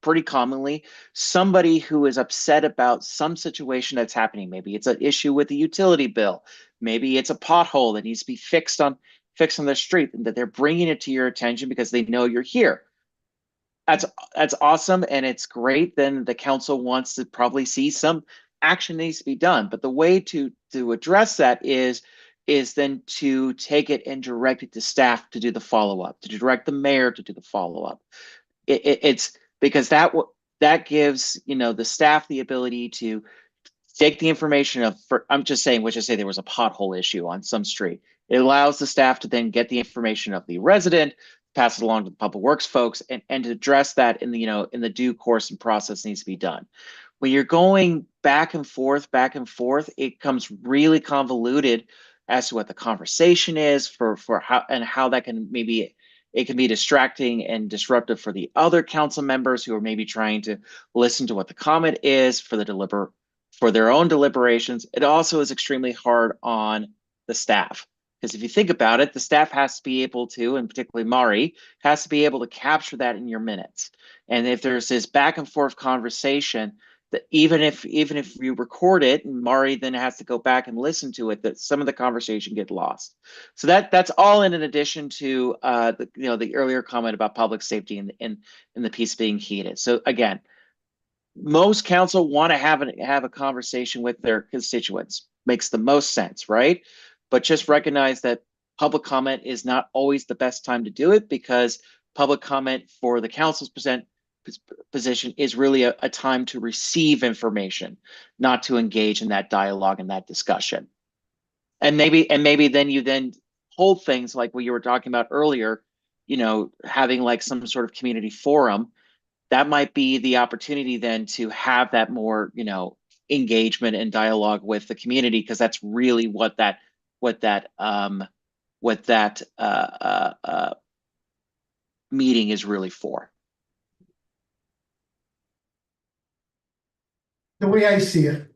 pretty commonly, somebody who is upset about some situation that's happening. Maybe it's an issue with the utility bill. Maybe it's a pothole that needs to be fixed on the street, and that they're bringing it to your attention because they know you're here. That's awesome, and it's great. Then the council wants to probably see some action needs to be done. But the way to address that is then to take it and direct it to staff to do the follow-up, to direct the mayor to do the follow-up. It's because that gives the staff the ability to take the information I'm just saying, let's just say there was a pothole issue on some street. It allows the staff to then get the information of the resident, pass it along to the public works folks, and to address that in the due course and process needs to be done. When you're going back and forth, it comes really convoluted as to what the conversation is for how that can it can be distracting and disruptive for the other council members who are maybe trying to listen to what the comment is for their own deliberations. It also is extremely hard on the staff, because if you think about it, the staff has to be able to, and particularly Mari, has to be able to capture that in your minutes. And if there's this back and forth conversation, that even if you record it and Mari then has to go back and listen to it, that some of the conversation get lost. So that's all in addition to the earlier comment about public safety and the piece being heated. So again, most council want to have a conversation with their constituents. Makes the most sense, right? But just recognize that public comment is not always the best time to do it, because public comment for the council's position is really a time to receive information, not to engage in that dialogue and that discussion. And maybe then you hold things like what you were talking about earlier, having like some sort of community forum. That might be the opportunity then to have that more, engagement and dialogue with the community, because that's really what that meeting is really for. The way I see it,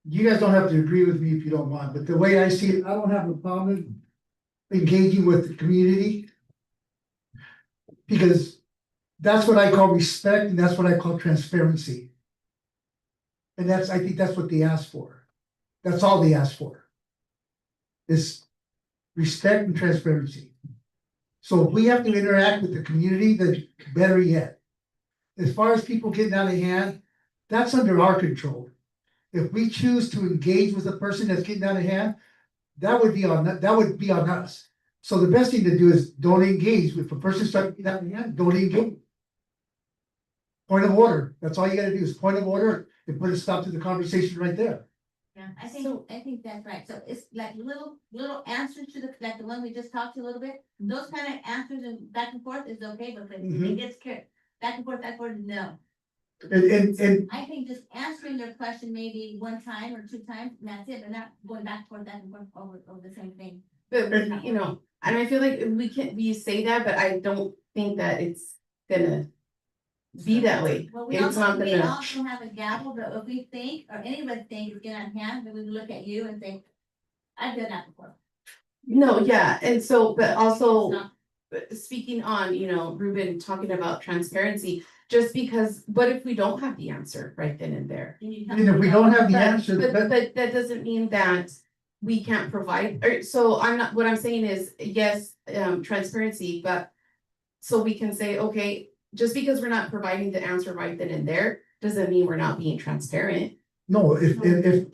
you guys don't have to agree with me if you don't want, but the way I see it, I don't have a problem engaging with the community. Because that's what I call respect, and that's what I call transparency. And I think that's what they asked for. That's all they asked for. Is respect and transparency. So if we have to interact with the community, then better yet. As far as people getting out of hand, that's under our control. If we choose to engage with a person that's getting out of hand, that would be on us. So the best thing to do is don't engage. If a person starts getting out of hand, don't engage. Point of order. That's all you gotta do is point of order and put a stop to the conversation right there. Yeah, I think that's right. So it's like little answers to like the one we just talked to a little bit. Those kind of answers and back and forth is okay, but if it gets back and forth, no. And I think just answering their question maybe one time or 2 times, and that's it, but not going back and forth over the same thing. But and I feel like we say that, but I don't think that it's gonna be that way. Well, we It's also not gonna. have a gavel, but if we think, or anybody thinks it's getting out of hand, then we look at you and think, I've done that before. No, yeah, and so, but also, Stop. speaking on, Ruben talking about transparency, just because, what if we don't have the answer right then and there? Then you tell if we me, don't have the But answer, but that doesn't mean that we can't provide, or so I'm not, what I'm saying is, yes, transparency, but. So we can say, okay, just because we're not providing the answer right then and there, doesn't mean we're not being transparent. No, if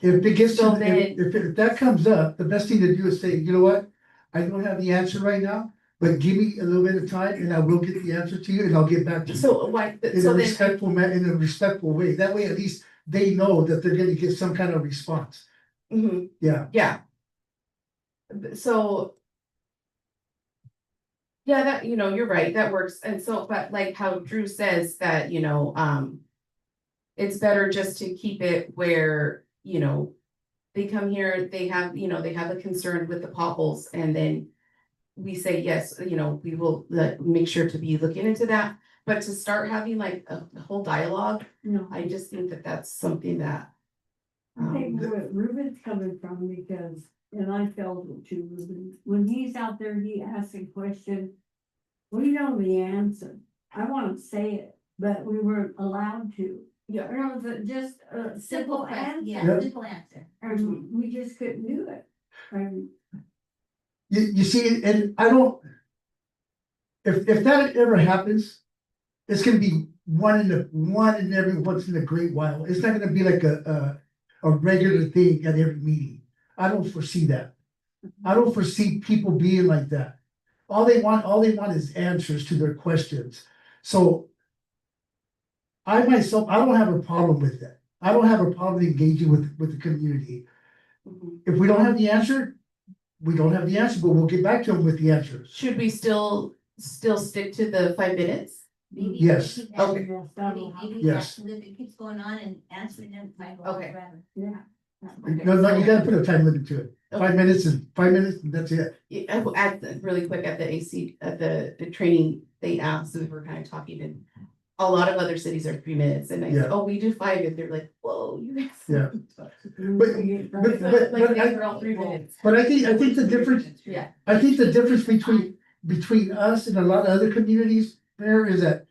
it gets So to, then- if that comes up, the best thing to do is say, you know what? I don't have the answer right now, but give me a little bit of time and I will get the answer to you and I'll get back to you. So why, In a so then, respectful in a respectful way. That way, at least they know that they're gonna get some kind of response. mhm, Yeah. yeah. So. Yeah, that, you're right, that works, and so, but like how Drew says that, it's better just to keep it where, they come here, they have a concern with the potholes, and then we say, yes, we will make sure to be looking into that, but to start having like a whole dialogue, No, I just think that that's something that. I think where Ruben's coming from, because, and I felt it too, Ruben, when he's out there, he asks a question. We know the answer, I wanna say it, but we weren't allowed to. Yeah. Or was it just a simple answer? Yeah, simple answer. And we just couldn't do it. And You see, and I don't. If that ever happens, it's gonna be one in every once in a great while. It's not gonna be like a regular thing at every meeting. I don't foresee that. I don't foresee people being like that. All they want is answers to their questions. So. I myself, I don't have a problem with that. I don't have a problem engaging with the community. Mhm. If we don't have the answer, we don't have the answer, but we'll get back to them with the answers. Should we still stick to the 5 minutes? Maybe Yes. keep Okay. asking- maybe Yes. if it keeps going on and answering them, might go on Okay. forever. yeah. Okay, No, you so- gotta put a time limit to it. 5 minutes and that's it. Yeah, really quick at the AC, at the training, they asked, we were kind of talking, and a lot of other cities are 3 minutes, and I said, Yeah. oh, we do 5, and they're like, whoa, you guys. Yeah. But Like, I- they were all 3 minutes. But I think the difference, Yeah. I think the difference between us and a lot of other communities there is that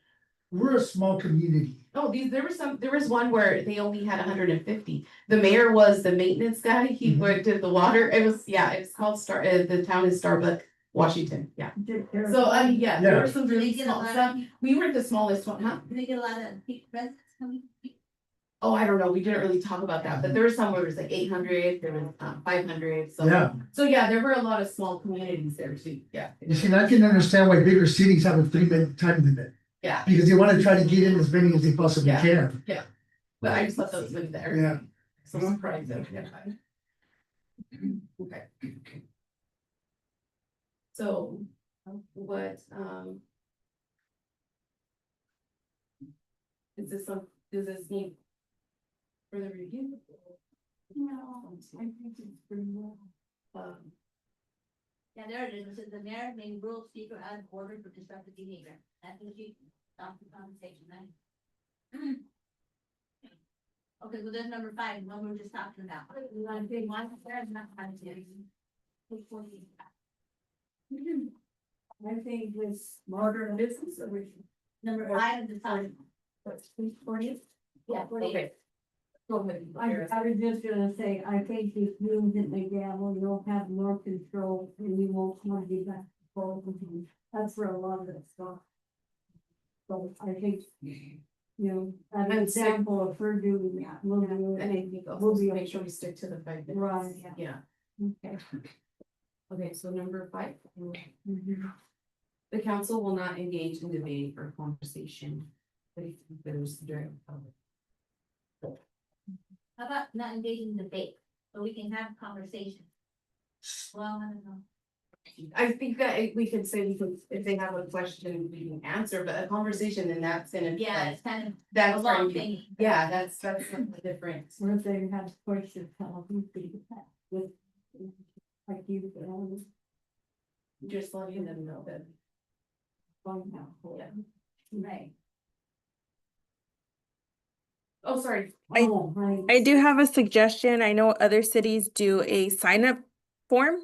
we're a small community. Oh, there was one where they only had 150. The mayor was the maintenance guy, he did the water, it's called the town is Starbuck, Washington, yeah. So, I mean, yeah, there Yeah. were some Do they really get a small, lot of, we were the smallest one, huh? do they get a lot of residents coming? Oh, I don't know, we didn't really talk about that, but there were some where it was like 800, there was 500, so. Yeah, So yeah, there were a lot of small communities there too, yeah. you see, and I can understand why bigger cities have a 3-minute time limit. Yeah. Because they wanna try to get in as many as they possibly Yeah. can. But I just thought that was really there. Yeah. So surprised that, yeah. Okay. So, what, does this need further review? No, I think it's pretty well. Yeah, there it is, it says the mayor may rule speaker out of order for disruptive behavior, that's what you, stop the conversation, right? Okay, well, there's number 5, one we were just talking about. I think One, there's not conversation. I think with smarter business, or Number 5 of the time. Yeah, Okay. Go ahead. I was just gonna say, I think if you hit the gavel, you'll have more control and you won't want to be back. That's for a lot of that stuff. So I think, an example of her doing that, we'll do And it. I think We'll also be make sure we stick to the 5 minutes. Right. Yeah, Okay. okay, so number 5. Mhm. The council will not engage in debate or conversation. With visitors during public. How about not engaging in debate, so we can have conversation? Well, I don't know. I think that we could say, if they have a question, we can answer, but a conversation, then that's gonna be. Yeah, like, it's kind of That's a long right, thing. yeah, that's something different. Or if they have questions, tell them with, like you, Just letting them know that. phone now. Yeah. Right. Oh, sorry. I do have a suggestion. I know other cities do a sign up form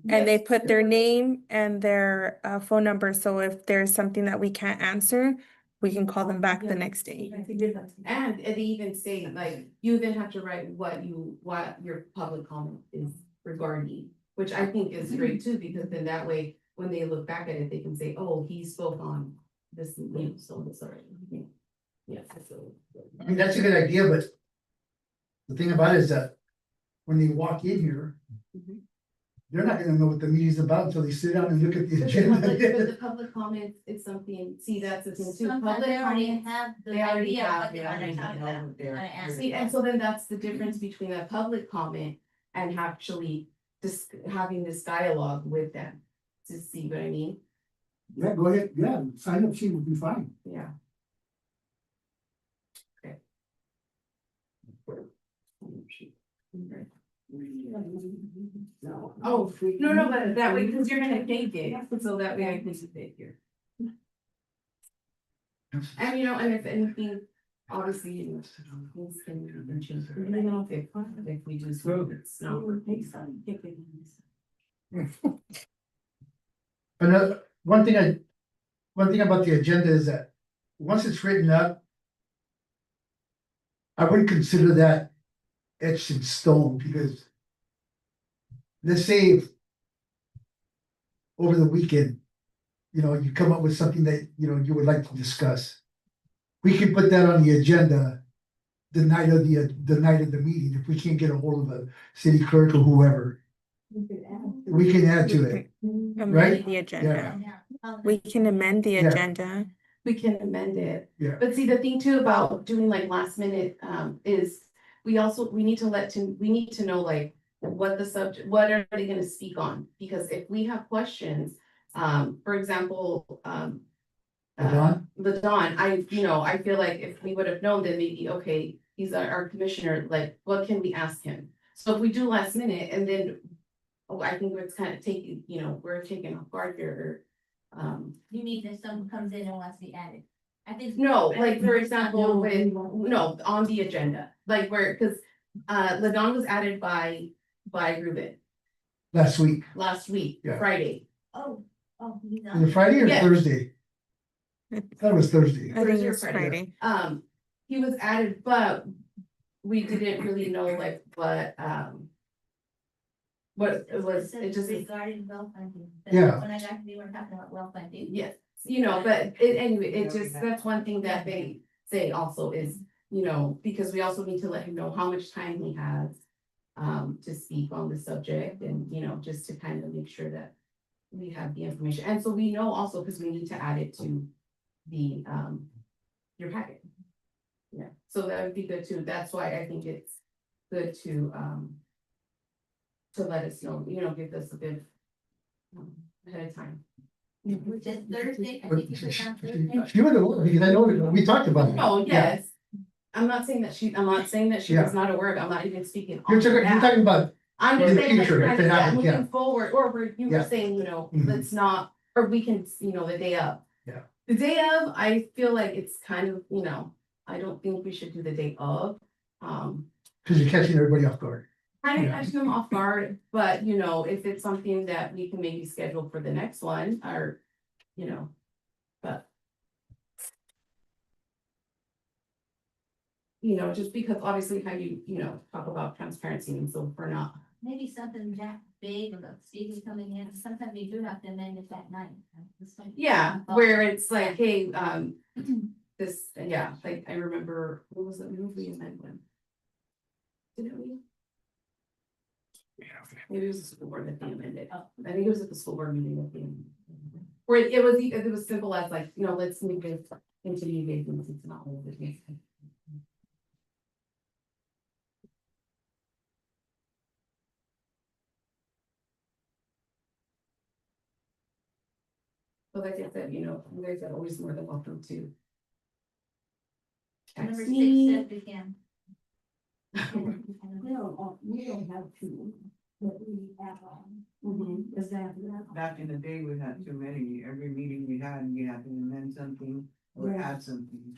and they Yes. put their name and their phone number. So if there's something that we can't answer, we can call them back the next day. I think that's. And they even say, like, you then have to write what your public comment is regarding, which I think is great too, because then that way, when they look back at it, they can say, oh, he spoke on this, you know, so and so. Yeah, so. I mean, that's a good idea, but the thing about it is that when they walk in here, Mhm. they're not gonna know what the meeting's about until they sit down and look at the But the agenda. public comments is something, see, that's the thing too, Sometimes public they already comments. have the they already idea of have, what they they wanna already talk know about, what they're- wanna ask. See, and so then that's the difference between a public comment and actually just having this dialogue with them. To see what I mean? Yeah, go ahead, yeah, sign up sheet would be fine. Yeah. Okay. Oh, no, but that way, because you're gonna take it, so that way I can sit it here. And you know, and if anything, obviously, you know, things can change. You know, if we do so, it's not. Another, one thing about the agenda is that, once it's written up, I wouldn't consider that etched in stone, because let's say if over the weekend, you know, you come up with something that, you know, you would like to discuss. We can put that on the agenda the night of the meeting, if we can't get a hold of a city clerk or whoever, we can add to it. Amend Right? the agenda. Yeah. We can amend the Yeah. agenda. We can amend it. Yeah. But see, the thing too about doing like last minute, is we need to know like what the subject, what are they gonna speak on? Because if we have questions, for example, LaDon, I feel like if we would have known, then maybe, okay, he's our commissioner, like, what can we ask him? So if we do last minute and then, oh, I think it's kind of taking, we're taking off guard here. You mean if someone comes in and wants to be added? I think. No, like, for example, on the agenda, like where, cause, LaDon was added by Ruben Last week, last week, Yeah. Friday. Oh, he's was on. it Friday or Yeah. Thursday? That was Thursday. I think Thursday or it's Friday. He was added, but we didn't really know like what it was, it just, Regarding well funding. Yeah. When I got to be, we're talking about well funding. yes, but anyway, it just, that's one thing that they say also is, because we also need to let him know how much time he has to speak on the subject and, just to kind of make sure that we have the information. And so we know also, because we need to add it to the your packet. Yeah, so that would be good too. That's why I think it's good to let us know, give us a bit ahead of time. Which is Thursday. I But think you put down Thursday. She would have, because I know, we talked about it. Oh, Yeah. yes. I'm not saying that she Yeah. was not aware of it. I'm not even speaking. You're on talking, that. you're talking about, I'm in just the saying, like, future, if kind it of, happens, yeah. moving forward, or you were Yeah. saying, Mhm. let's not, or we can, the day of. Yeah. The day of, I feel like it's kind of, I don't think we should do the day of. because you're catching everybody off guard. Kind of Yeah. catch them off guard, but if it's something that we can maybe schedule for the next one, or, but. Just because obviously how you, talk about transparency, and so we're not. Maybe something that big about Stevie coming in, sometimes we do have to amend it that night. Yeah, where it's like, hey, this, like, I remember, what was the movie amendment? Didn't we? Maybe it was the school board that they amended. I think it was at the school board meeting that they amended. Where it was simple as like, let's move this into new vacancies, it's not old vacancies. But like I said, you guys are always more than welcome to. Number text 6 me. said again. We don't have to, but we have, Mhm. is that? Back in the day, we had too many. Every meeting we had to amend something or Yeah. add something.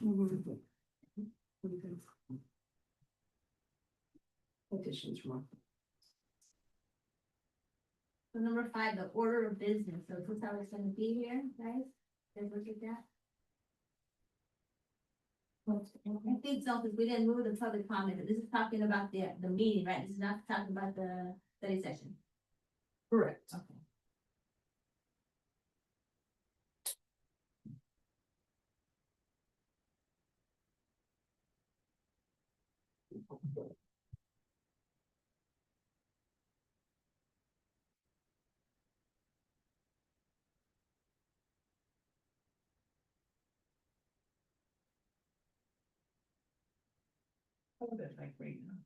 Additions from. So number 5, the order of business, so this is how it's gonna be here, guys? Guys look at that? I think so, because we didn't move the public comment, this is talking about the meeting, right? This is not talking about the study session. Correct.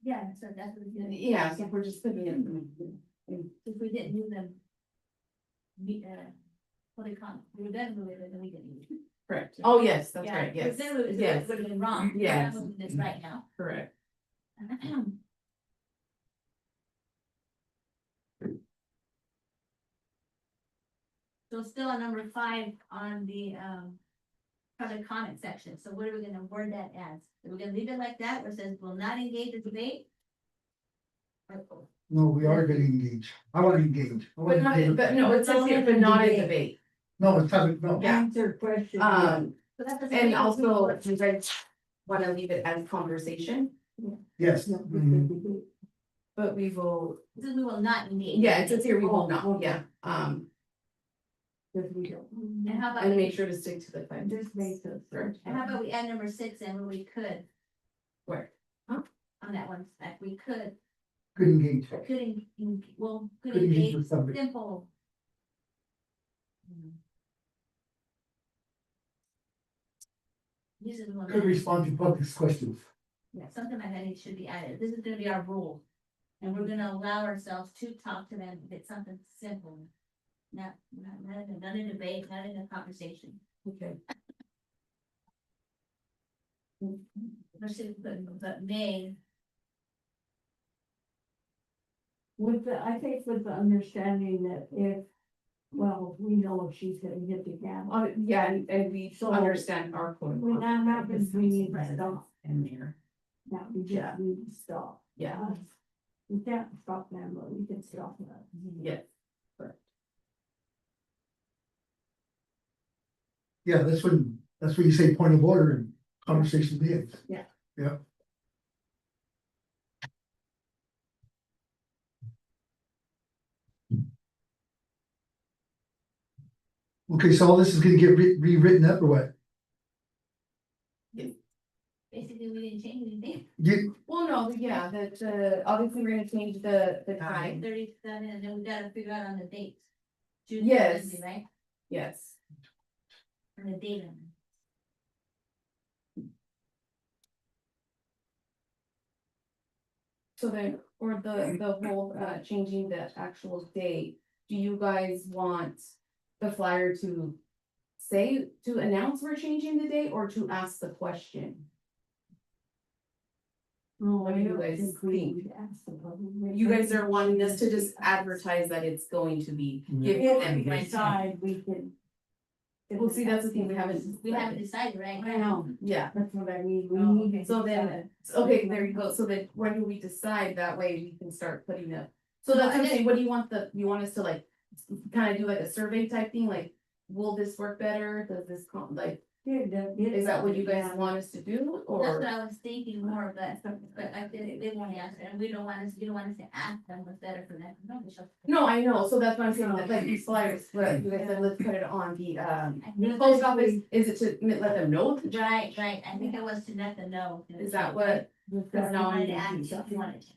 Yeah, so that's what we're doing. Yeah, so we're just putting it If we didn't move them. What do you call it? We were gonna move it, and then we didn't. move it. correct. Oh, yes, that's Yeah, right, yes. If then it Yes, would have been wrong. We're not Yes. moving this right now. correct. So still on number 5 on the public comment section, so what are we gonna word that as? Are we gonna leave it like that, where it says will not engage in debate? No, we are gonna engage. I wanna engage. I wanna But not, engage. but no, it says here, but not in debate. No, it's not, no. Yeah. Answer question. So that doesn't And mean- also, if you guys wanna leave it as conversation, Yes. Yeah, Mhm. but we will, It says we will not engage. yeah, it says here we will Oh, not, okay. yeah, Because we don't. And how about, and make sure to stick to the time. This makes us. Correct. and how about we add number 6 in where we could, Where? on that one, like we could Good engage. could Could engage engage with somebody. simple. This is one. Could respond to public questions. Yeah, something like that it should be added. This is gonna be our rule. And we're gonna allow ourselves to talk to them if it's something simple. Not in a debate, not in a conversation. Okay. But may, I think with the understanding that if, well, we know if she's gonna hit the gavel. Yeah, and we So- understand our quote. When that happens, we need to stop. In there, Now, we Yeah. just need to stop. yeah, We can't stop them, but we can stop them. yes. Yeah, that's when you say point of order and conversation begins. Yeah. Yeah. Okay, so all this is gonna get rewritten up or what? basically, we didn't change anything. You, Well, no, yeah, that, obviously we're gonna change the time, 37, and then we gotta figure out on the dates. Tuesday, Yes. Wednesday, right? yes. And the date on So then, for the whole, changing the actual date, do you guys want the flyer to say, to announce we're changing the date, or to ask the question? What do you guys think? You guys are wanting us to just advertise that it's going to be, give If them. we decide, we can. Well, see, that's the thing, we haven't. it. We haven't decided, right? I know, Yeah, that's what I mean, we Oh, need okay. to. so then, okay, there you go, so then when do we decide, that way we can start putting up. So that's what I'm saying, what do you want you want us to like, kind of do like a survey type thing, like, will this work better, does this, is that what you guys want us to do, That's or? what I was thinking more, but I didn't want to answer, and we don't want us, you don't want us to ask them what's better for them. No, Michelle. No, I know, so that's what I'm saying, that like these flyers, but you guys said, let's put it on the, I think post that's- office, is it to let them know? Right, I think it was to let them know. Is that what, Because now wanted to I'm- ask if you wanted to,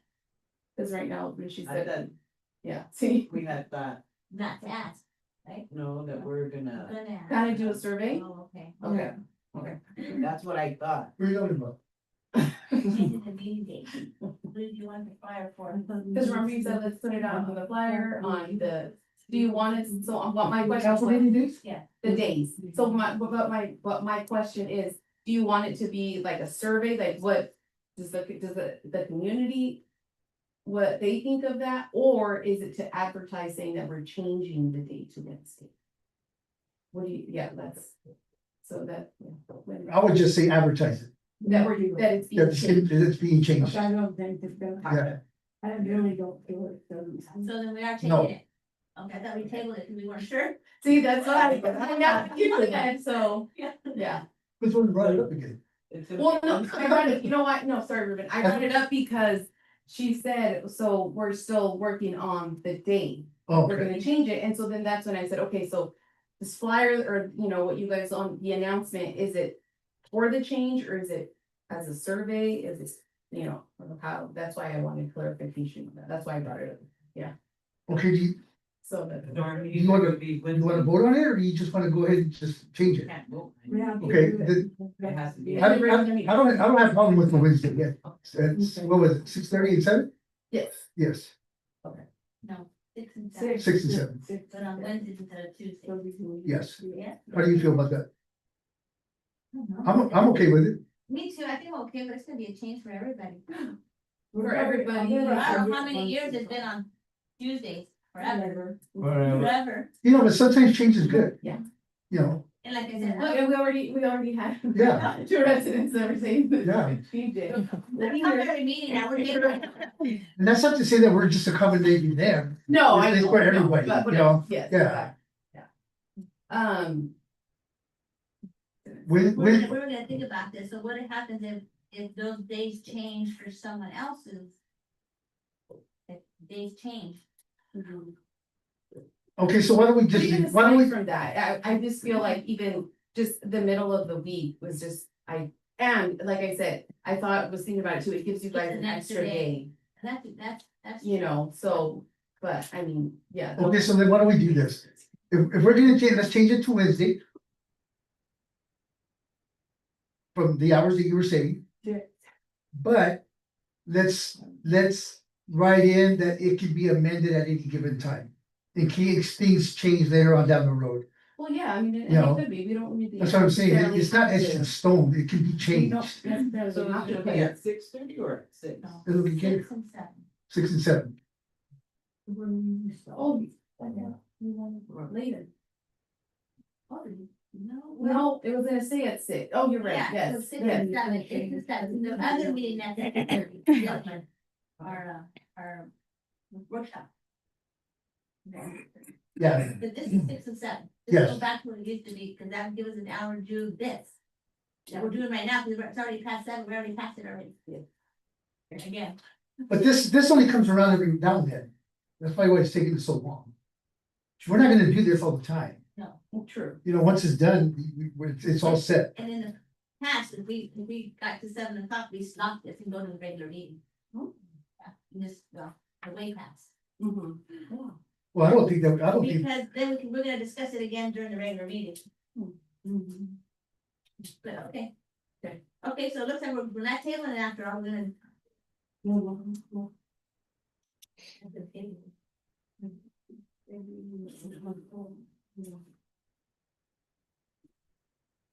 cause right now, when she I said, said, yeah, see, we had thought, not to ask, no, that we're gonna, gonna ask. kind of do a survey, Oh, okay. okay, okay. that's what I thought. what are you talking about? Changing the meeting date. What did you want the flyer for? Cause remember you said, let's put it out on the flyer, on the, do you want it, so what my question Council was, meeting dates? the days, so but my question is, do you want it to be like a survey, like what? Does the community, what they think of that, or is it to advertise saying that we're changing the date to Wednesday? What do you, yeah, that's, so that, yeah, when- I would just say advertise it, that we're, that it's being changed. that it's being changed. I don't think it's gonna, Yeah, I really don't feel it, so. So then we are No. changing it. Okay, I thought we tabled it because we weren't sure. See, that's what I got confused again, so, Yeah. yeah. this one brought it up again. It's Well, no, I brought it, you know what, no, sorry, Ruben, I brought it up because she said, so we're still working on the date. Oh, we're okay, gonna change it, and so then that's when I said, okay, so. This flyer, or you know, what you guys on the announcement, is it for the change, or is it as a survey, is it, you know, how, that's why I wanted clarification of that, that's why I brought it up, okay, so that. Our meeting You wanna- would be you wanna Wednesday. vote on it, or you just wanna go ahead and just change it? Can't vote. We have to Okay, do it. then, It has to be. I don't have a problem with the Wednesday, yeah, it's, what was it, 6:30 and 7? Yes. Yes, No, 6 and 7, 6 and 7, but on Wednesdays instead of Tuesdays. yes, Yeah. how do you feel about that? I don't know. I'm okay with it. Me too, I think I'm okay, but it's gonna be a change for everybody. For everybody. I don't know how many years it's been on Tuesdays, forever, Whatever. forever. You know, but sometimes change is good. Yeah. You know, And like I said, Look, and we already had. Yeah. Two residents that were saying that. Yeah. She did. that's not every meeting that we're getting. and that's not to say that we're just accommodating them. No, I It's know. for no, everybody, but you know? Yes. Yeah. Yeah. When, We're gonna think about this, so what happens if those days change for someone else's? If days change. okay, so why don't we just, Even why don't we, aside from that, I just feel like even just the middle of the week was just, and like I said, I was thinking about it too, it gives you guys It's an an extra extra day, That's. you know, so, but I mean, yeah. okay, so then why don't we do this? If we're gonna change, let's change it to Wednesday. From the hours that you were saying. Yeah. But let's write in that it can be amended at any given time. In case things change later on down the road. Well, yeah, I mean, and You know, it could be, we don't really. That's what I'm saying, necessarily it's not have etched to- in stone, it can be We changed. don't necessarily So have it's to gonna be put- at 6:30 or at 6? It'll be 6 and 7. 6 and 7. Oh, Later. Oh, no, it was gonna say at 6. Oh, you're right, Yeah, so yes, 6 yes. and 7, 6 and 7, the other meeting that's at 6:30, our workshop. Yeah, But this is 6 and 7. Yes. This goes back to what it used to be, because that would give us an hour to do this. That we're doing right now, because it's already past 7, we already passed it already. Again. but this only comes around every now and then. That's probably why it's taking so long. We're not gonna do this all the time. No. True. You know, once it's done, it's all set. And in the past, if we got to 7 o'clock, we stopped this and go to the regular meeting. Oh. Yeah, and just, the way past. Mhm. Well, I don't think Because then we're gonna discuss it again during the regular meeting. Mhm. But, okay. Okay, so it looks like we're not tabling it after all, we're gonna.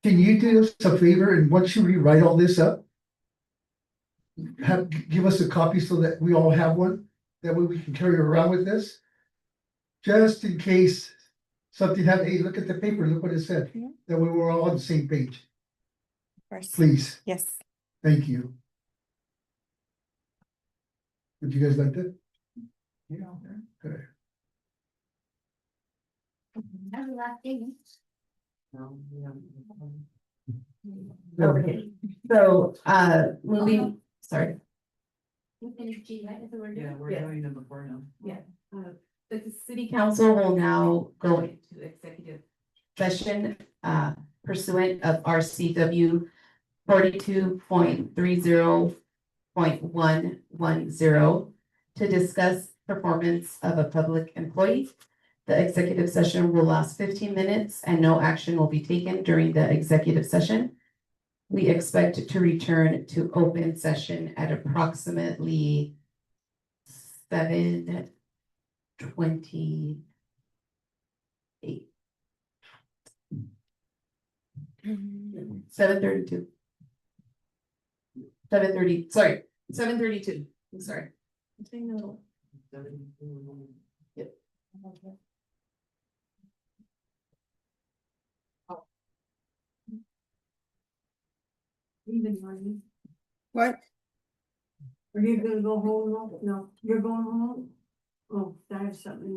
Can you do us a favor and once you rewrite all this up? Give us a copy so that we all have one, that way we can carry around with this. Just in case something happened, hey, look at the paper, look what it said, Yeah. that way we're all on the same page, Of course. please, Yes. thank you. Would you guys like that? Yeah. Okay. That's the last thing. Okay, so, moving, sorry. We finished G, right? That's what we're doing. Yeah, we're Yeah. doing number 4 now. The city council will now go into executive session pursuant of RCW 42.30.110 to discuss performance of a public employee. The executive session will last 15 minutes and no action will be taken during the executive session. We expect to return to open session at approximately 7:28. 7:32. 7:30, sorry, 7:32, I'm sorry. Yep. Even money. What? Are you gonna go home? No, you're going home? Oh, I have something.